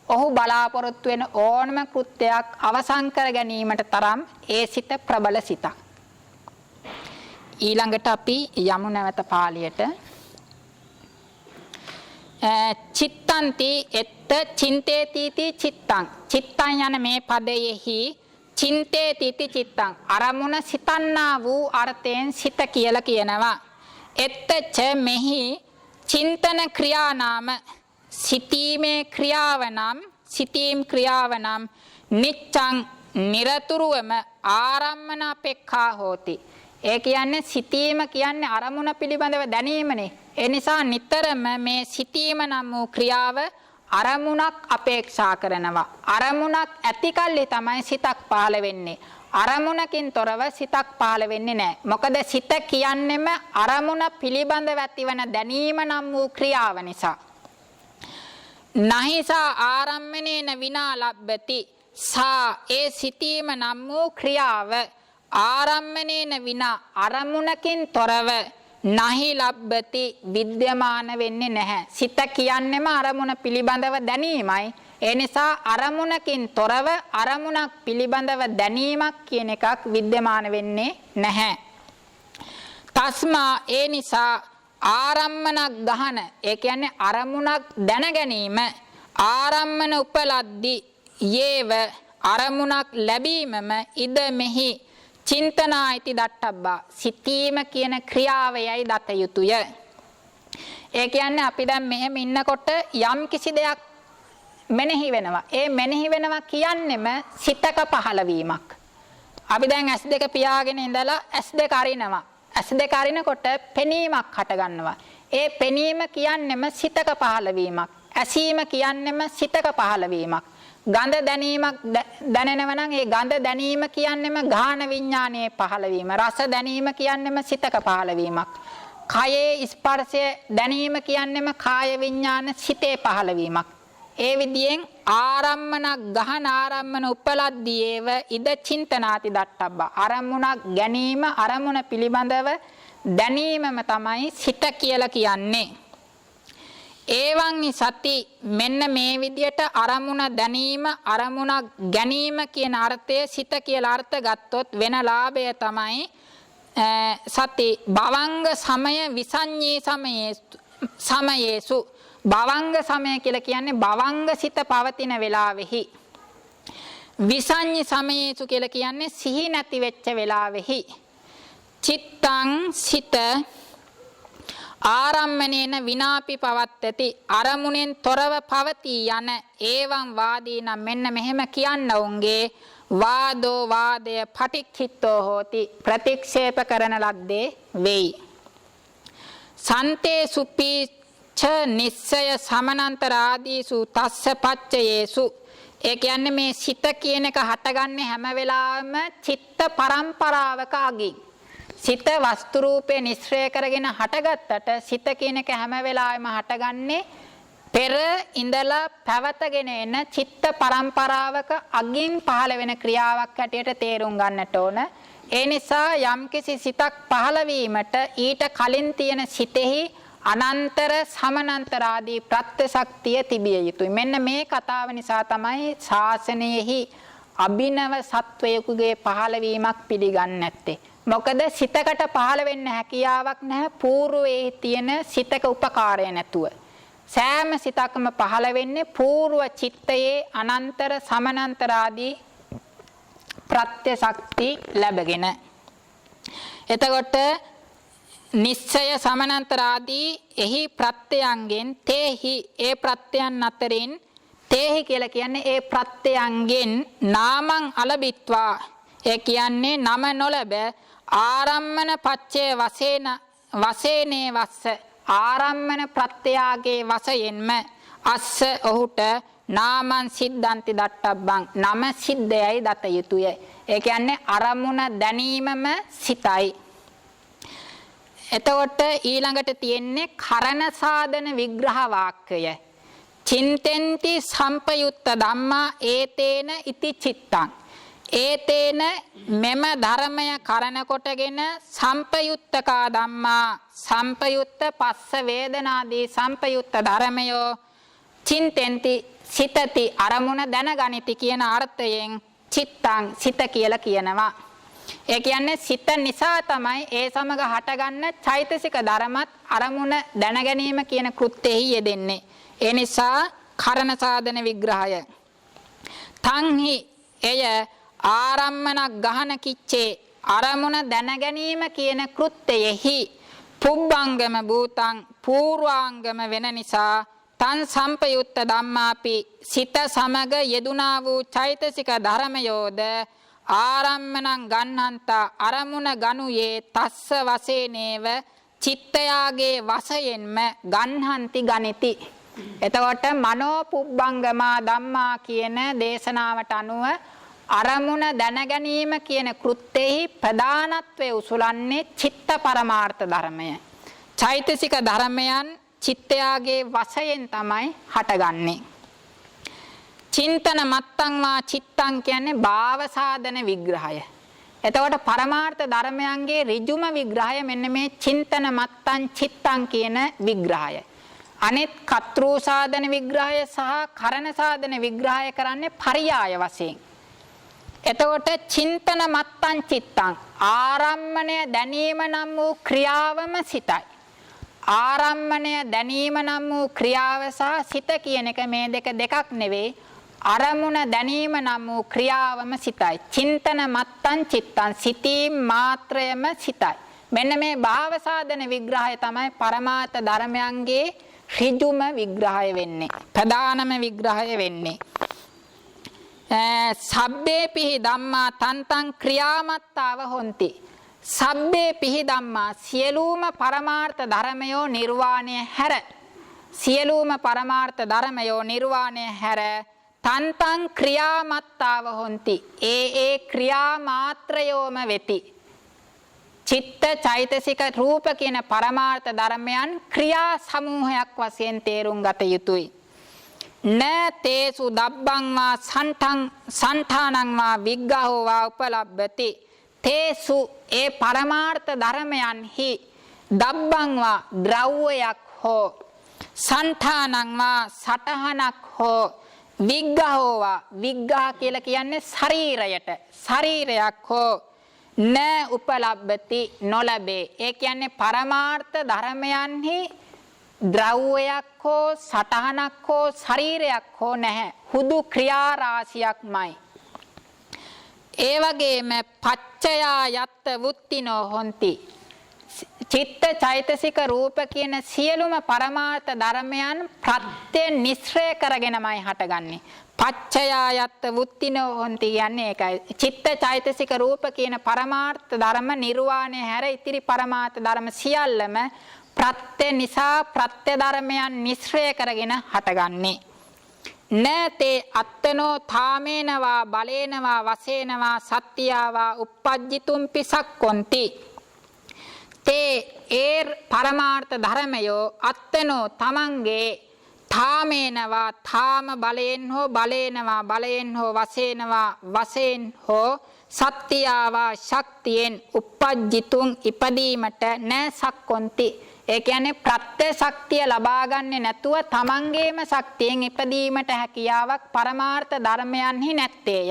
ඔහු බලාපොරොත්තු වෙන ඕනම කෘත්‍යයක් අවසන් කර ගැනීමට තරම් ඒ සිත ප්‍රබල සිතක්. ඊළඟට අපි යමු නැවත පාළියට. චිත්තන්ති එත්ත චින්තේතිති චිත්තං. චිත්තං යන මේ පදයෙහි චින්තේතිති චිත්තං අරමුණ සිතන්නා වූ අර්ථයෙන් සිත කියලා කියනවා. එත්තච මෙහි චින්තන ක්‍රියානාම සිතීමේ ක්‍රියාවනම් සිතීම් ක්‍රියාවනම් නිච්ඡං නිරතුරුවම ආරම්මන අපේක්ඛා හෝති. ඒ කියන්නේ සිතීම කියන්නේ අරමුණ පිළිබඳව දැනීමනේ. ඒ නිසා නිතරම මේ සිතීම නම් වූ ක්‍රියාව අරමුණක් අපේක්ෂා කරනවා. අරමුණක් ඇතිකල්ලි තමයි සිතක් පහළ වෙන්නේ. අරමුණකින් තොරව සිතක් පහළ වෙන්නේ නැහැ. මොකද සිත කියන්නේම අරමුණ පිළිබඳව ඇතිවන දැනීම නම් වූ ක්‍රියාව නිසා. නහිසා ආරම්මනේන විනා ලබ්බති. සා ඒ සිතීම නම් වූ ක්‍රියාව ආරම්මනේන විනා අරමුණකින් තොරව නහි ලබ්බති විද්‍යමාන වෙන්නේ නැහැ. සිත කියන්නේම අරමුණ පිළිබඳව දැනීමයි. ඒ නිසා අරමුණකින් තොරව අරමුණක් පිළිබඳව දැනීමක් කියන එකක් විද්‍යමාන වෙන්නේ නැහැ. තස්මා ඒ නිසා ආරම්මනක් ගහන ඒ කියන්නේ අරමුණක් දැන ගැනීම ආරම්මන උපලද්දි යේව අරමුණක් ලැබීමම ඉද මෙහි චින්තනායිති දට්ඨබ්බා සිතීම කියන ක්‍රියාවයයි දත යුතුය. ඒ කියන්නේ අපි දැන් මෙහෙම ඉන්නකොට යම් කිසි දෙයක් මෙනෙහි වෙනවා. ඒ මෙනෙහි වෙනවා කියන්නේම සිතක පහළවීමක්. අපි දැන් S2 පියාගෙන ඉඳලා S2 අරිනවා. S2 අරිනකොට පෙනීමක් හට ගන්නවා. ඒ පෙනීම කියන්නේම සිතක පහළවීමක්. ඇසීම කියන්නේම සිතක පහළවීමක්. ගඳ දැනීමක් දැනෙනවා නම් ඒ ගඳ දැනීම කියන්නේම ගාහන විඥානයේ පහළවීම. රස දැනීම කියන්නේම සිතක පහළවීමක්. කයේ ස්පර්ශය දැනීම කියන්නේම කාය විඥාන සිතේ පහළවීමක්. ඒ විදියෙන් ආරම්මනක් ගහන ආරම්මන උපලද්දීව ඉද චින්තනාති දට්ඨබ්බා අරමුණක් ගැනීම අරමුණ පිළිබඳව දැනීමම තමයි සිත කියලා කියන්නේ. ඒවං සති මෙන්න මේ විදියට අරමුණ දැනීම අරමුණක් ගැනීම කියන අර්ථය සිත කියලා අර්ථ ගත්තොත් වෙන ලාභය තමයි සති භවංග සමය විසඤ්ඤේ සමයේසු භවංග සමය කියලා කියන්නේ භවංග සිත පවතින වෙලාවෙහි. විසඤ්ඤ සමයේසු කියලා කියන්නේ සිහි නැති වෙච්ච වෙලාවෙහි. චිත්තං සිත ආරම්මනේන විනාපි පවත්තති අරමුණෙන් තොරව පවතී යන ඒවං වාදී නම් මෙන්න මෙහෙම කියන්න උන්ගේ වාදෝ වාදය පටික්ඛිතෝ හෝති ප්‍රතික්ෂේප කරන ලද්දේ වෙයි. සන්තේ සුපි නිස්සය සමනන්තරාදීසු තස්ස පච්චයේසු ඒ කියන්නේ මේ සිත කියන එක හටගන්නේ හැම වෙලාවෙම චිත්ත පරම්පරාවක අගින්. සිත වස්තු රූපේ නිස්සය කරගෙන හටගත්තට සිත කියන එක හැම වෙලාවෙම හටගන්නේ පෙර ඉඳලා පැවතගෙන එන චිත්ත පරම්පරාවක අගින් පහළ වෙන ක්‍රියාවක් හැටියට තේරුම් ගන්නට ඕන. ඒ නිසා යම්කිසි සිතක් පහළ වීමට ඊට කලින් තියෙන සිතෙහි අනන්තර සමනන්තර ආදී ප්‍රත්‍ය ශක්තිය තිබිය යුතුයි. මෙන්න මේ කතාව නිසා තමයි ශාසනයෙහි අභිනව සත්වයෙකුගේ පහළවීමක් පිළිගන්නේ නැත්තේ. මොකද සිතකට පහළ වෙන්න හැකියාවක් නැහැ పూర్වයේ තියෙන සිතක උපකාරය නැතුව. සෑම සිතකම පහළ වෙන්නේ పూర్ව චිත්තයේ අනන්තර සමනන්තර ආදී ප්‍රත්‍ය ශක්ති ලැබගෙන. එතකොට නිස්සය සමනන්තර ආදී එහි ප්‍රත්‍යයන්ගෙන් තේහි ඒ ප්‍රත්‍යයන් අතරින් තේහි කියලා කියන්නේ ඒ ප්‍රත්‍යයන්ගෙන් නාමං අලබිත්වා ඒ කියන්නේ නම නොලබ ආරම්මන පච්චේ වසේනේ වස්ස ආරම්මන ප්‍රත්‍යාගේ වශයෙන්ම අස්ස ඔහුට නාමං සිද්ධාන්ති දට්ටබ්බං නම සිද්ධයයි දත යුතුය. ඒ කියන්නේ අරමුණ දැනීමම සිතයි. එතකොට ඊළඟට තියෙන්නේ කරණ සාධන විග්‍රහ වාක්‍යය. චින්තෙන්ති සම්පයුත්ත ධම්මා ඒතේන ඉති චිත්තං. ඒතේන මෙම ධර්මය කරණ කොටගෙන සම්පයුත්තකා ධම්මා සම්පයුත්ත පස්ස වේදනාදී සම්පයුත්ත ධර්මයෝ චින්තෙන්ති සිතති අරමුණ දැනගනිති කියන අර්ථයෙන් චිත්තං සිත කියලා කියනවා. ඒ කියන්නේ සිත නිසා තමයි ඒ සමග හටගන්න චෛතසික ධර්මත් අරමුණ දැනගැනීම කියන කෘත්‍යෙහි යෙදෙන්නේ. ඒ නිසා කරණ සාධන විග්‍රහය. තංහි එය ආරම්මනක් ගහන කිච්චේ අරමුණ දැනගැනීම කියන කෘත්‍යෙහි පුබ්බංගම භූතං පූර්වාංගම වෙන නිසා තන් සම්පයුත්ත ධම්මාපි සිත සමග යෙදුනා වූ චෛතසික ධර්මයෝද ආරම්මණං ගන්නන්තා අරමුණ ගනුයේ තස්ස වශයෙන්ව චිත්තයාගේ වශයෙන්ම ගන්හන්ති ගනිති. එතකොට මනෝ පුබ්බංගමා ධම්මා කියන දේශනාවට අනුව අරමුණ දැනගැනීම කියන කෘත්‍යෙහි ප්‍රධානත්වය උසුලන්නේ චිත්ත පරමාර්ථ ධර්මය. චෛතසික ධර්මයන් චිත්තයාගේ වශයෙන් තමයි හටගන්නේ. චින්තන මත්තං වා චිත්තං කියන්නේ භාව සාධන විග්‍රහය. එතකොට පරමාර්ථ ධර්මයන්ගේ ඍජුම විග්‍රහය මෙන්න මේ චින්තන මත්තං චිත්තං කියන විග්‍රහය. අනිත් කතෘ සාධන විග්‍රහය සහ කරණ සාධන විග්‍රහය කරන්නේ පරියාය වශයෙන්. එතකොට චින්තන මත්තං චිත්තං ආරම්මණය දැනීම නම් වූ ක්‍රියාවම සිතයි. ආරම්මණය දැනීම නම් වූ ක්‍රියාව සහ සිත කියන එක මේ දෙකක් නෙවෙයි. අරමුණ දැනීම නම් වූ ක්‍රියාවම සිතයි. චින්තන මත්තං චිත්තං සිතීම් මාත්‍රයම සිතයි. මෙන්න මේ භාව සාධන විග්‍රහය තමයි පරමාර්ථ ධර්මයන්ගේ ඍජුම විග්‍රහය වෙන්නේ. ප්‍රධානම විග්‍රහය වෙන්නේ. සබ්බේ පිහි ධම්මා තන්තං ක්‍රියාමත්තාව හොಂತಿ. සබ්බේ පිහි ධම්මා සියලුම පරමාර්ථ ධර්මයෝ නිර්වාණය හැර සියලුම පරමාර්ථ ධර්මයෝ නිර්වාණය හැර තන්තං ක්‍රියාමත්තාව හොಂತಿ. ඒ ක්‍රියා මාත්‍රයෝම වෙති. චිත්ත චෛතසික රූප කියන පරමාර්ථ ධර්මයන් ක්‍රියා සමූහයක් වශයෙන් තේරුම් ගත යුතුයි. න තේසු දබ්බං වා සන්ඨානං වා විග්ගහෝ වා උපලබ්බති. තේසු ඒ පරමාර්ථ ධර්මයන්හි දබ්බං වා ද්‍රව්‍යයක් හෝ සන්ඨානං වා සටහනක් හෝ විග්ගහෝ වා විග්ගහ කියලා කියන්නේ ශරීරයක් හෝ න උපලබ්බති නොලබේ. ඒ කියන්නේ පරමාර්ථ ධර්මයන්හි ද්‍රව්‍යයක් හෝ සටහනක් හෝ ශරීරයක් හෝ නැහැ. හුදු ක්‍රියා රාශියක්මයි. ඒ වගේම පච්චයා යත්ත වුත්තිනෝ හොಂತಿ. චිත්ත චෛතසික රූප කියන සියලුම පරමාර්ථ ධර්මයන් ප්‍රත්‍ය නිස්සය කරගෙනමයි හටගන්නේ. පච්චයා යත්ත වුත්තිනෝ හොಂತಿ කියන්නේ ඒකයි. චිත්ත චෛතසික රූප කියන පරමාර්ථ ධර්ම නිර්වාණය හැර ඉතිරි පරමාර්ථ ධර්ම සියල්ලම ප්‍රත්‍ය නිසා ප්‍රත්‍ය ධර්මයන් නිස්සය කරගෙන හටගන්නේ. නතේ අත්තනෝ ථාමේනවා බලේනවා වසේනවා සත්‍යාවා uppajjitumpi sakkонti තේ ඒ පරමාර්ථ ධර්මයෝ අත්තනෝ තමන්ගේ ථාමේනවා ථාම බලයෙන් හෝ බලේනවා බලයෙන් හෝ වසේනවා වසෙන් හෝ සත්‍යාවා ශක්තියෙන් uppajjitun ඉපදීමට න sakkонti ඒ කියන්නේ ප්‍රත්‍ය ශක්තිය ලබා ගන්නේ නැතුව තමන්ගේම ශක්තියෙන් ඉපදීමට හැකියාවක් පරමාර්ථ ධර්මයන්හි නැත්තේය.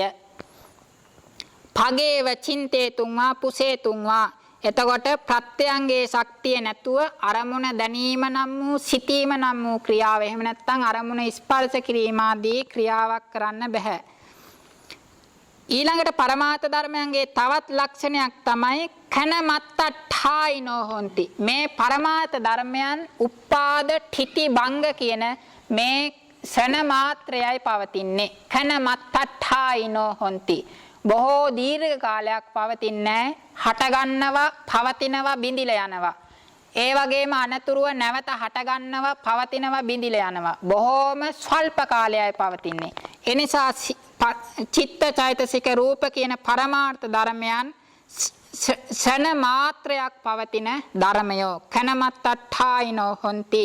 භගේව චින්තේතුන්වා පුසේතුන්වා එතකොට ප්‍රත්‍යයන්ගේ ශක්තිය නැතුව අරමුණ දැනීම නම් වූ සිතීම නම් වූ ක්‍රියාව එහෙම නැත්නම් අරමුණ ස්පර්ශ කිරීම ආදී ක්‍රියාවක් කරන්න බෑ. ඊළඟට පරමාර්ථ ධර්මයන්ගේ තවත් ලක්ෂණයක් තමයි කනමත්තඨායිනෝ හොಂತಿ මේ පරමාර්ථ ධර්මයන් උපාද ඨිති භංග කියන මේ ශන මාත්‍රයයි පවතින්නේ. කනමත්තඨායිනෝ හොಂತಿ බොහෝ දීර්ඝ කාලයක් පවතින්නේ හට ගන්නවා පවතිනවා බිඳිලා යනවා. ඒ වගේම අනතුරුව නැවත හට ගන්නවා පවතිනවා බිඳිලා යනවා. බොහෝම ස්වල්ප කාලයයි පවතින්නේ. ඒ නිසා චිත්ත චෛතසික රූප කියන පරමාර්ථ ධර්මයන් ශන මාත්‍රයක් පවතින ධර්මයෝ කනමත්තඨායිනෝ හොಂತಿ.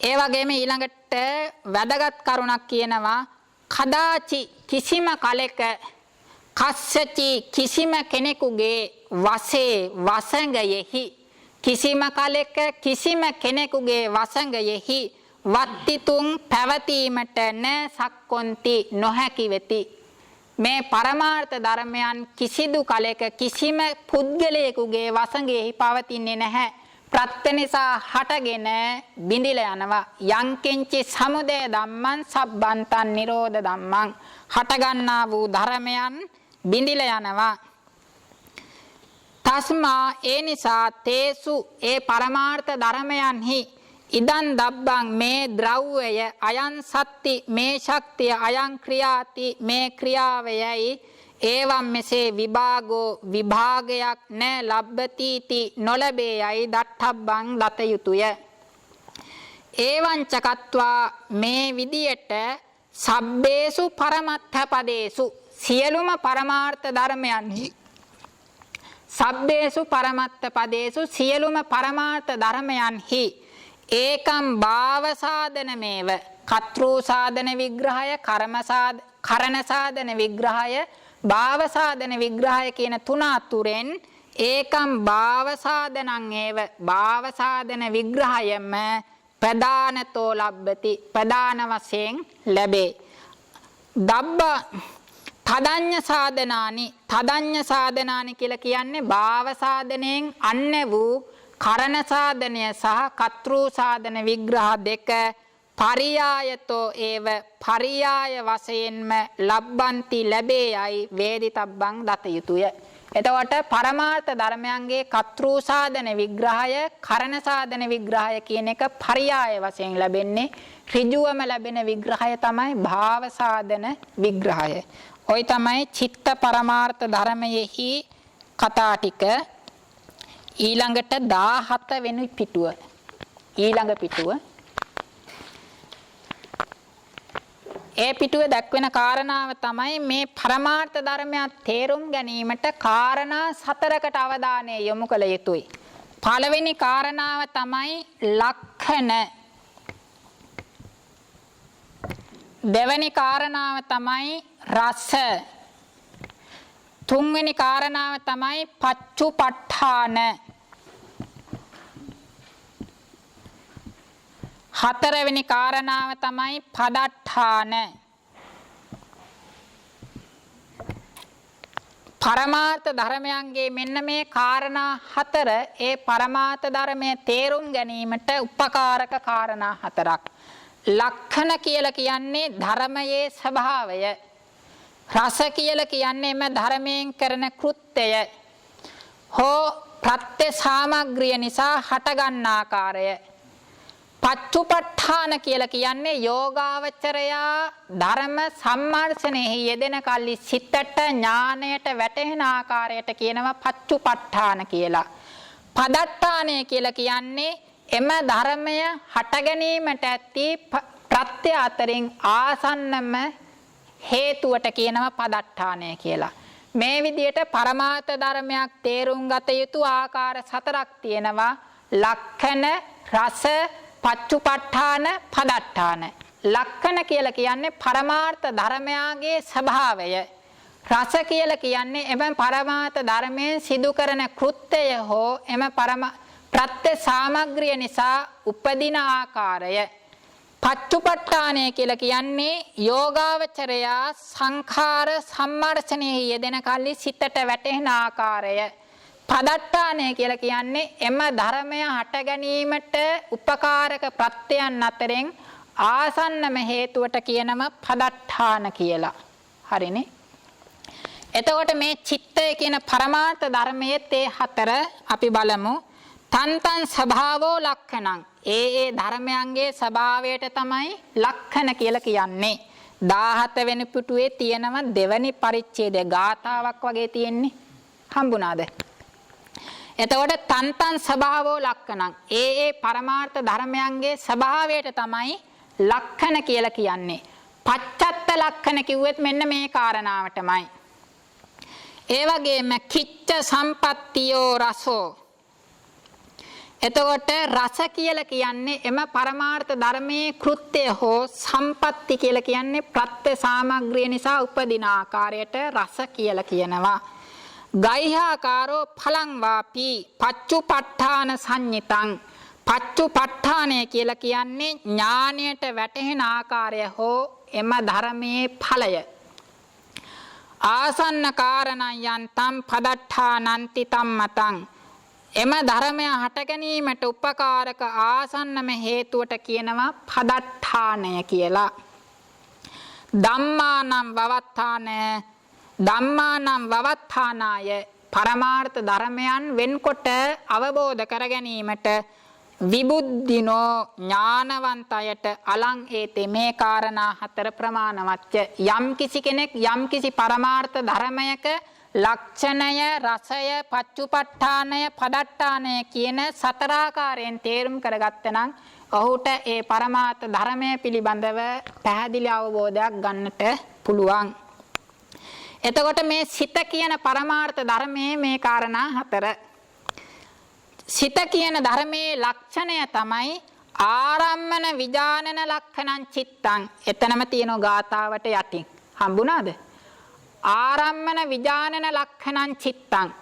ඒ වගේම ඊළඟට වැදගත් කරුණක් කියනවා කදාචි කිසිම කලෙක කස්සචි කිසිම කෙනෙකුගේ වසේ වසඟයෙහි කිසිම කලෙක කිසිම කෙනෙකුගේ වසඟයෙහි වත්තිතුන් පැවතීමට න sakkонti නොහැකි වෙති. මේ පරමාර්ථ ධර්මයන් කිසිදු කලෙක කිසිම පුද්ගලයෙකුගේ වසඟයෙහි පවතින්නේ නැහැ. ප්‍රත්‍ය නිසා හටගෙන බිඳිලා යනවා. යංකින්චි සමුදය ධම්මං සබ්බන්තං නිරෝධ ධම්මං හටගන්නා වූ ධර්මයන් බිඳිලා යනවා. තස්මා ඒ නිසා තේසු ඒ පරමාර්ථ ධර්මයන්හි ඉදන් දබ්බං මේ ද්‍රව්‍යය අයං සත්‍ති මේ ශක්තිය අයං ක්‍රියාති මේ ක්‍රියාවයයි ඒවම් මෙසේ විභාගෝ විභාගයක් න ලබ්බතිති නොලබේයයි දට්ඨබ්බං දත යුතුය. ඒවං චකත්වා මේ විදියට සබ්බේසු පරමත්ථ පදේසු සියලුම පරමාර්ථ ධර්මයන්හි සබ්බේසු පරමත්ථ පදේසු සියලුම පරමාර්ථ ධර්මයන්හි ඒකම් භාව සාධනමේව කතෘ සාධන විග්‍රහය කරණ සාධන විග්‍රහය භාව සාධන විග්‍රහය කියන තුන අතුරෙන් ඒකම් භාව සාධනං ඒව භාව සාධන විග්‍රහයම ප්‍රදානතෝ ලබ්බති ප්‍රදාන වශයෙන් ලැබේ. දබ්බ තදඤ්ඤ සාධනානි කියලා කියන්නේ භාව සාධනයෙන් අන්න වූ කරණ සාධනය සහ කතෘ සාධන විග්‍රහ දෙක පරියායතෝ ඒව පරියාය වශයෙන්ම ලබ්බන්ති ලැබේයයි වේදිතබ්බං දත යුතුය. එතකොට පරමාර්ථ ධර්මයන්ගේ කතෘ සාධන විග්‍රහය කරණ සාධන විග්‍රහය කියන එක පරියාය වශයෙන් ලැබෙන්නේ. ඍජුවම ලැබෙන විග්‍රහය තමයි භාව සාධන විග්‍රහය. ඔය තමයි චිත්ත පරමාර්ථ ධර්මයෙහි කතා ටික. ඊළඟට 17 වෙනි පිටුව. ඊළඟ පිටුව. ඒ පිටුවේ දක්වන කාරණාව තමයි මේ පරමාර්ථ ධර්මයන් තේරුම් ගැනීමට කාරණා 4කට අවධානය යොමු කළ යුතුයි. පළවෙනි කාරණාව තමයි ලක්ෂණ. දෙවෙනි කාරණාව තමයි රස. තුන්වෙනි කාරණාව තමයි පච්චුපට්ඨාන. හතරවෙනි කාරණාව තමයි පදට්ඨාන. පරමාර්ථ ධර්මයන්ගේ මෙන්න මේ කාරණා 4 ඒ පරමාර්ථ ධර්මයේ තේරුම් ගැනීමට උපකාරක කාරණා 4ක්. ලක්ෂණ කියලා කියන්නේ ධර්මයේ ස්වභාවය. රස කියලා කියන්නේ එම ධර්මයෙන් කරන කෘත්‍යය. හෝ ප්‍රත්‍ය සාමග්‍රිය නිසා හටගන්න ආකාරය. පච්චුපට්ඨාන කියලා කියන්නේ යෝගාවචරයා ධර්ම සම්මර්ෂණයෙහි යෙදෙන කල්ලි සිතට ඥාණයට වැටෙන ආකාරයට කියනවා පච්චුපට්ඨාන කියලා. පදට්ඨානය කියලා කියන්නේ එම ධර්මය හට ගැනීමට ඇති ප්‍රත්‍ය අතරින් ආසන්නම හේතුවට කියනවා පදට්ඨානය කියලා. මේ විදිහට පරමාර්ථ ධර්මයක් තේරුම් ගත යුතු ආකාර 4ක් තියෙනවා. ලක්ෂණ, රස, පච්චුපට්ඨාන, පදට්ඨාන. ලක්ෂණ කියලා කියන්නේ පරමාර්ථ ධර්මයාගේ ස්වභාවය. රස කියලා කියන්නේ එම පරමාර්ථ ධර්මයෙන් සිදු කරන කෘත්‍යය හෝ එම ප්‍රත්‍ය සාමග්‍රිය නිසා උපදින ආකාරය. පච්චුපට්ඨානය කියලා කියන්නේ යෝගාවචරයා සංඛාර සම්මර්ෂණයේ යෙදෙන කල්ලි සිතට වැටෙන ආකාරය. පදට්ඨානය කියලා කියන්නේ එම ධර්මය හට ගැනීමට උපකාරක ප්‍රත්‍යයන් අතරින් ආසන්නම හේතුවට කියනම පදට්ඨාන කියලා. හරිනේ. එතකොට මේ චිත්තය කියන පරමාර්ථ ධර්මයේ තේ 4 අපි බලමු. තන්තං ස්වභාවෝ ලක්ඛණං. ඒ ධර්මයන්ගේ ස්වභාවයට තමයි ලක්ෂණ කියලා කියන්නේ. 17 වෙනි පිටුවේ තියෙනම දෙවැනි පරිච්ඡේදය ගාථාවක් වගේ තියෙන්නේ. හම්බුණාද? එතකොට තන්තං ස්වභාවෝ ලක්ඛණං. ඒ පරමාර්ථ ධර්මයන්ගේ ස්වභාවයට තමයි ලක්ෂණ කියලා කියන්නේ. පච්චත්ත ලක්ෂණ කිව්වෙත් මෙන්න මේ කාරණාවටමයි. ඒ වගේම කිච්ච සම්පත්තියෝ රසෝ. එතකොට රස කියලා කියන්නේ එම පරමාර්ථ ධර්මයේ කෘත්‍ය හෝ සම්පatti කියලා කියන්නේ ප්‍රත්‍ය සාමග්‍රිය නිසා උපදින ආකාරයට රස කියලා කියනවා. ගයිහාකාරෝ ඵලං වාපි පච්චුපට්ඨාන සංඤිතං. පච්චුපට්ඨානය කියලා කියන්නේ ඥාණයට වැටෙන ආකාරය හෝ එම ධර්මයේ ඵලය. ආසන්න කාරණං යන්තම් පදට්ඨානන්ති තම්මතං. එම ධර්මය හට ගැනීමට උපකාරක ආසන්නම හේතුවට කියනවා පදට්ඨානය කියලා. ධම්මානම් වවත්තානාය පරමාර්ථ ධර්මයන් වෙන්කොට අවබෝධ කර ගැනීමට විබුද්ධිනෝ ඥානවන්තයට අලං ඒතේ මේ කාරණා 4 ප්‍රමාණවත්ය. යම් කිසි කෙනෙක් යම් කිසි පරමාර්ථ ධර්මයක ලක්ෂණය, රසය, පච්චුපට්ඨානය, පදට්ඨානය කියන 4 ආකාරයෙන් තේරුම් කරගත්ත නම් ඔහුට ඒ පරමාර්ථ ධර්මය පිළිබඳව පැහැදිලි අවබෝධයක් ගන්නට පුළුවන්. එතකොට මේ සිත කියන පරමාර්ථ ධර්මයේ මේ කාරණා 4. සිත කියන ධර්මයේ ලක්ෂණය තමයි ආරම්මන විජානන ලක්ෂණං චිත්තං. එතනම තියෙන ගාථාවට යටින් හම්බුණාද? ආරම්මන විජානන ලක්ෂණං චිත්තං.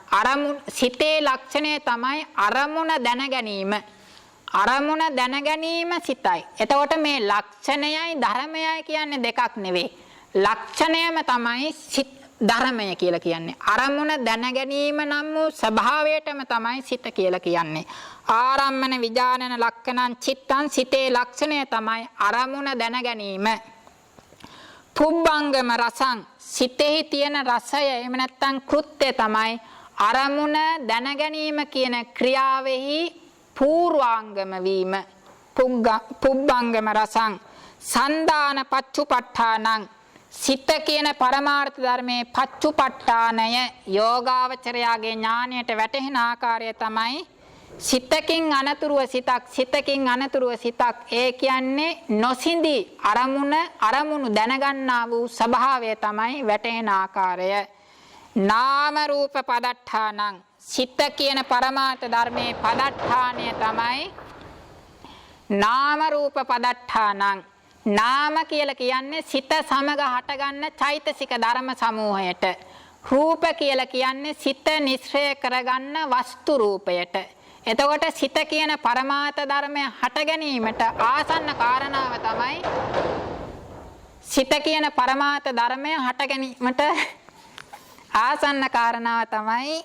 සිතේ ලක්ෂණය තමයි අරමුණ දැන ගැනීම. අරමුණ දැන ගැනීම සිතයි. එතකොට මේ ලක්ෂණයයි ධර්මයයි කියන්නේ දෙකක් නෙවෙයි. ලක්ෂණයම තමයි ධර්මය කියලා කියන්නේ. අරමුණ දැන ගැනීම නම් වූ ස්වභාවයටම තමයි සිත කියලා කියන්නේ. ආරම්මන විජානන ලක්ෂණං චිත්තං. සිතේ ලක්ෂණය තමයි අරමුණ දැන ගැනීම. පුබ්බංගම රසං. සිතෙහි තියෙන රසය එහෙම නැත්නම් කෘත්‍ය තමයි අරමුණ දැන ගැනීම කියන ක්‍රියාවෙහි පූර්වාංගම වීම. පුබ්බංගම රසං. සන්දාන පච්චුපට්ඨානං. සිත කියන පරමාර්ථ ධර්මයේ පච්චුපට්ඨානය යෝගාවචරයාගේ ඥාණයට වැටෙන ආකාරය තමයි සිතකින් අනතුරුව සිතක්. ඒ කියන්නේ නොසිඳි අරමුණු දැනගන්නා වූ ස්වභාවය තමයි වැටෙන ආකාරය. නාම රූප පදට්ඨානං. සිත කියන පරමාර්ථ ධර්මයේ පදට්ඨානය තමයි නාම රූප පදට්ඨානං. නාම කියලා කියන්නේ සිත සමග හටගන්න චෛතසික ධර්ම සමූහයට. රූප කියලා කියන්නේ සිත නිශ්චය කරගන්න වස්තු රූපයට. එතකොට සිත කියන පරමාර්ථ ධර්මය හට ගැනීමට ආසන්න කාරණාව තමයි සිත කියන පරමාර්ථ ධර්මය හට ගැනීමට ආසන්න කාරණාව තමයි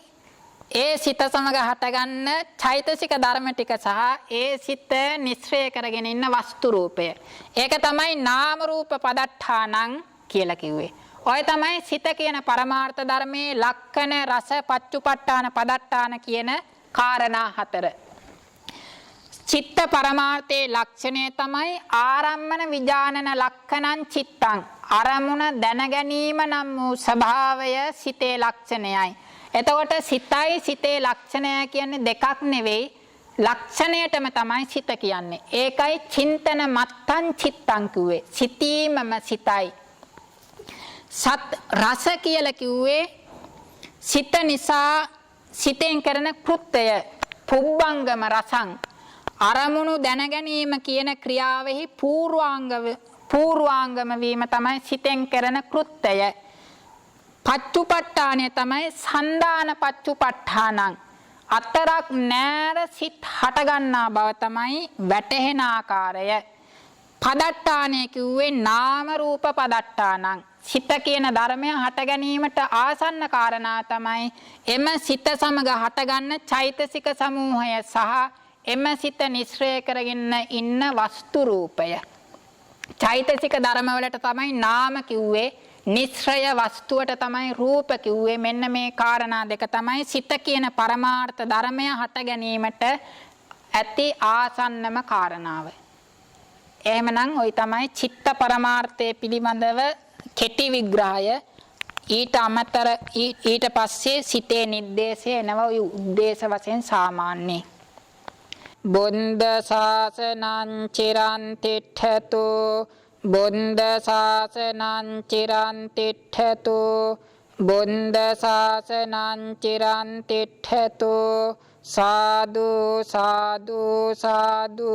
ඒ සිත සමග හටගන්න චෛතසික ධර්ම ටික සහ ඒ සිත නිශ්චය කරගෙන ඉන්න වස්තු රූපය. ඒක තමයි නාම රූප පදට්ඨානං කියලා කිව්වේ. ඔය තමයි සිත කියන පරමාර්ථ ධර්මයේ ලක්ෂණ, රස, පච්චුපට්ඨාන, පදට්ඨාන කියන කාරණා 4. චිත්ත පරමාර්ථයේ ලක්ෂණය තමයි ආරම්මන විජානන ලක්ෂණං චිත්තං. අරමුණ දැන ගැනීම නම් වූ ස්වභාවය සිතේ ලක්ෂණයයි. එතකොට සිතයි සිතේ ලක්ෂණය කියන්නේ දෙකක් නෙවෙයි. ලක්ෂණයටම තමයි සිත කියන්නේ. ඒකයි චින්තන මත්තං චිත්තං කිව්වේ. සිතීමම සිතයි. සත් රස කියලා කිව්වේ සිත නිසා සිතෙන් කරන කෘත්‍යය. පුබ්බංගම රසං. අරමුණු දැන ගැනීම කියන ක්‍රියාවෙහි පූර්වාංගම වීම තමයි සිතෙන් කරන කෘත්‍යය. පච්චුපට්ඨානය තමයි සන්දාන පච්චුපට්ඨානං. අතරක් නෑර සිත් හටගන්නා බව තමයි වැටහෙන ආකාරය. පදට්ඨානය කිව්වේ නාම රූප පදට්ඨානං. සිත කියන ධර්මය හට ගැනීමට ආසන්න කාරණා තමයි එම සිත සමග හටගන්න චෛතසික සමූහය සහ එම සිත නිස්සය කරගෙන ඉන්න වස්තු රූපය. චෛතසික ධර්මවලට තමයි නාම කිව්වේ, නිස්සය වස්තුවට තමයි රූප කිව්වේ. මෙන්න මේ කාරණා දෙක තමයි සිත කියන පරමාර්ථ ධර්මය හට ගැනීමට ඇති ආසන්නම කාරණාව. එහෙමනම් ওই තමයි චිත්ත පරමාර්ථයේ පිළිබඳව කෙටි විග්‍රහය. ඊට අමතර ඊට පස්සේ සිතේ නිर्देशය එනවා ওই උද්දේශ වශයෙන් සාමාන්‍ය. බුද්ධ ශාසනං චිරන් තිට්ඨතු බුද්ධ ශාසනං චිරන් තිට්ඨතු බුද්ධ ශාසනං චිරන් තිට්ඨතු සාදු සාදු සාදු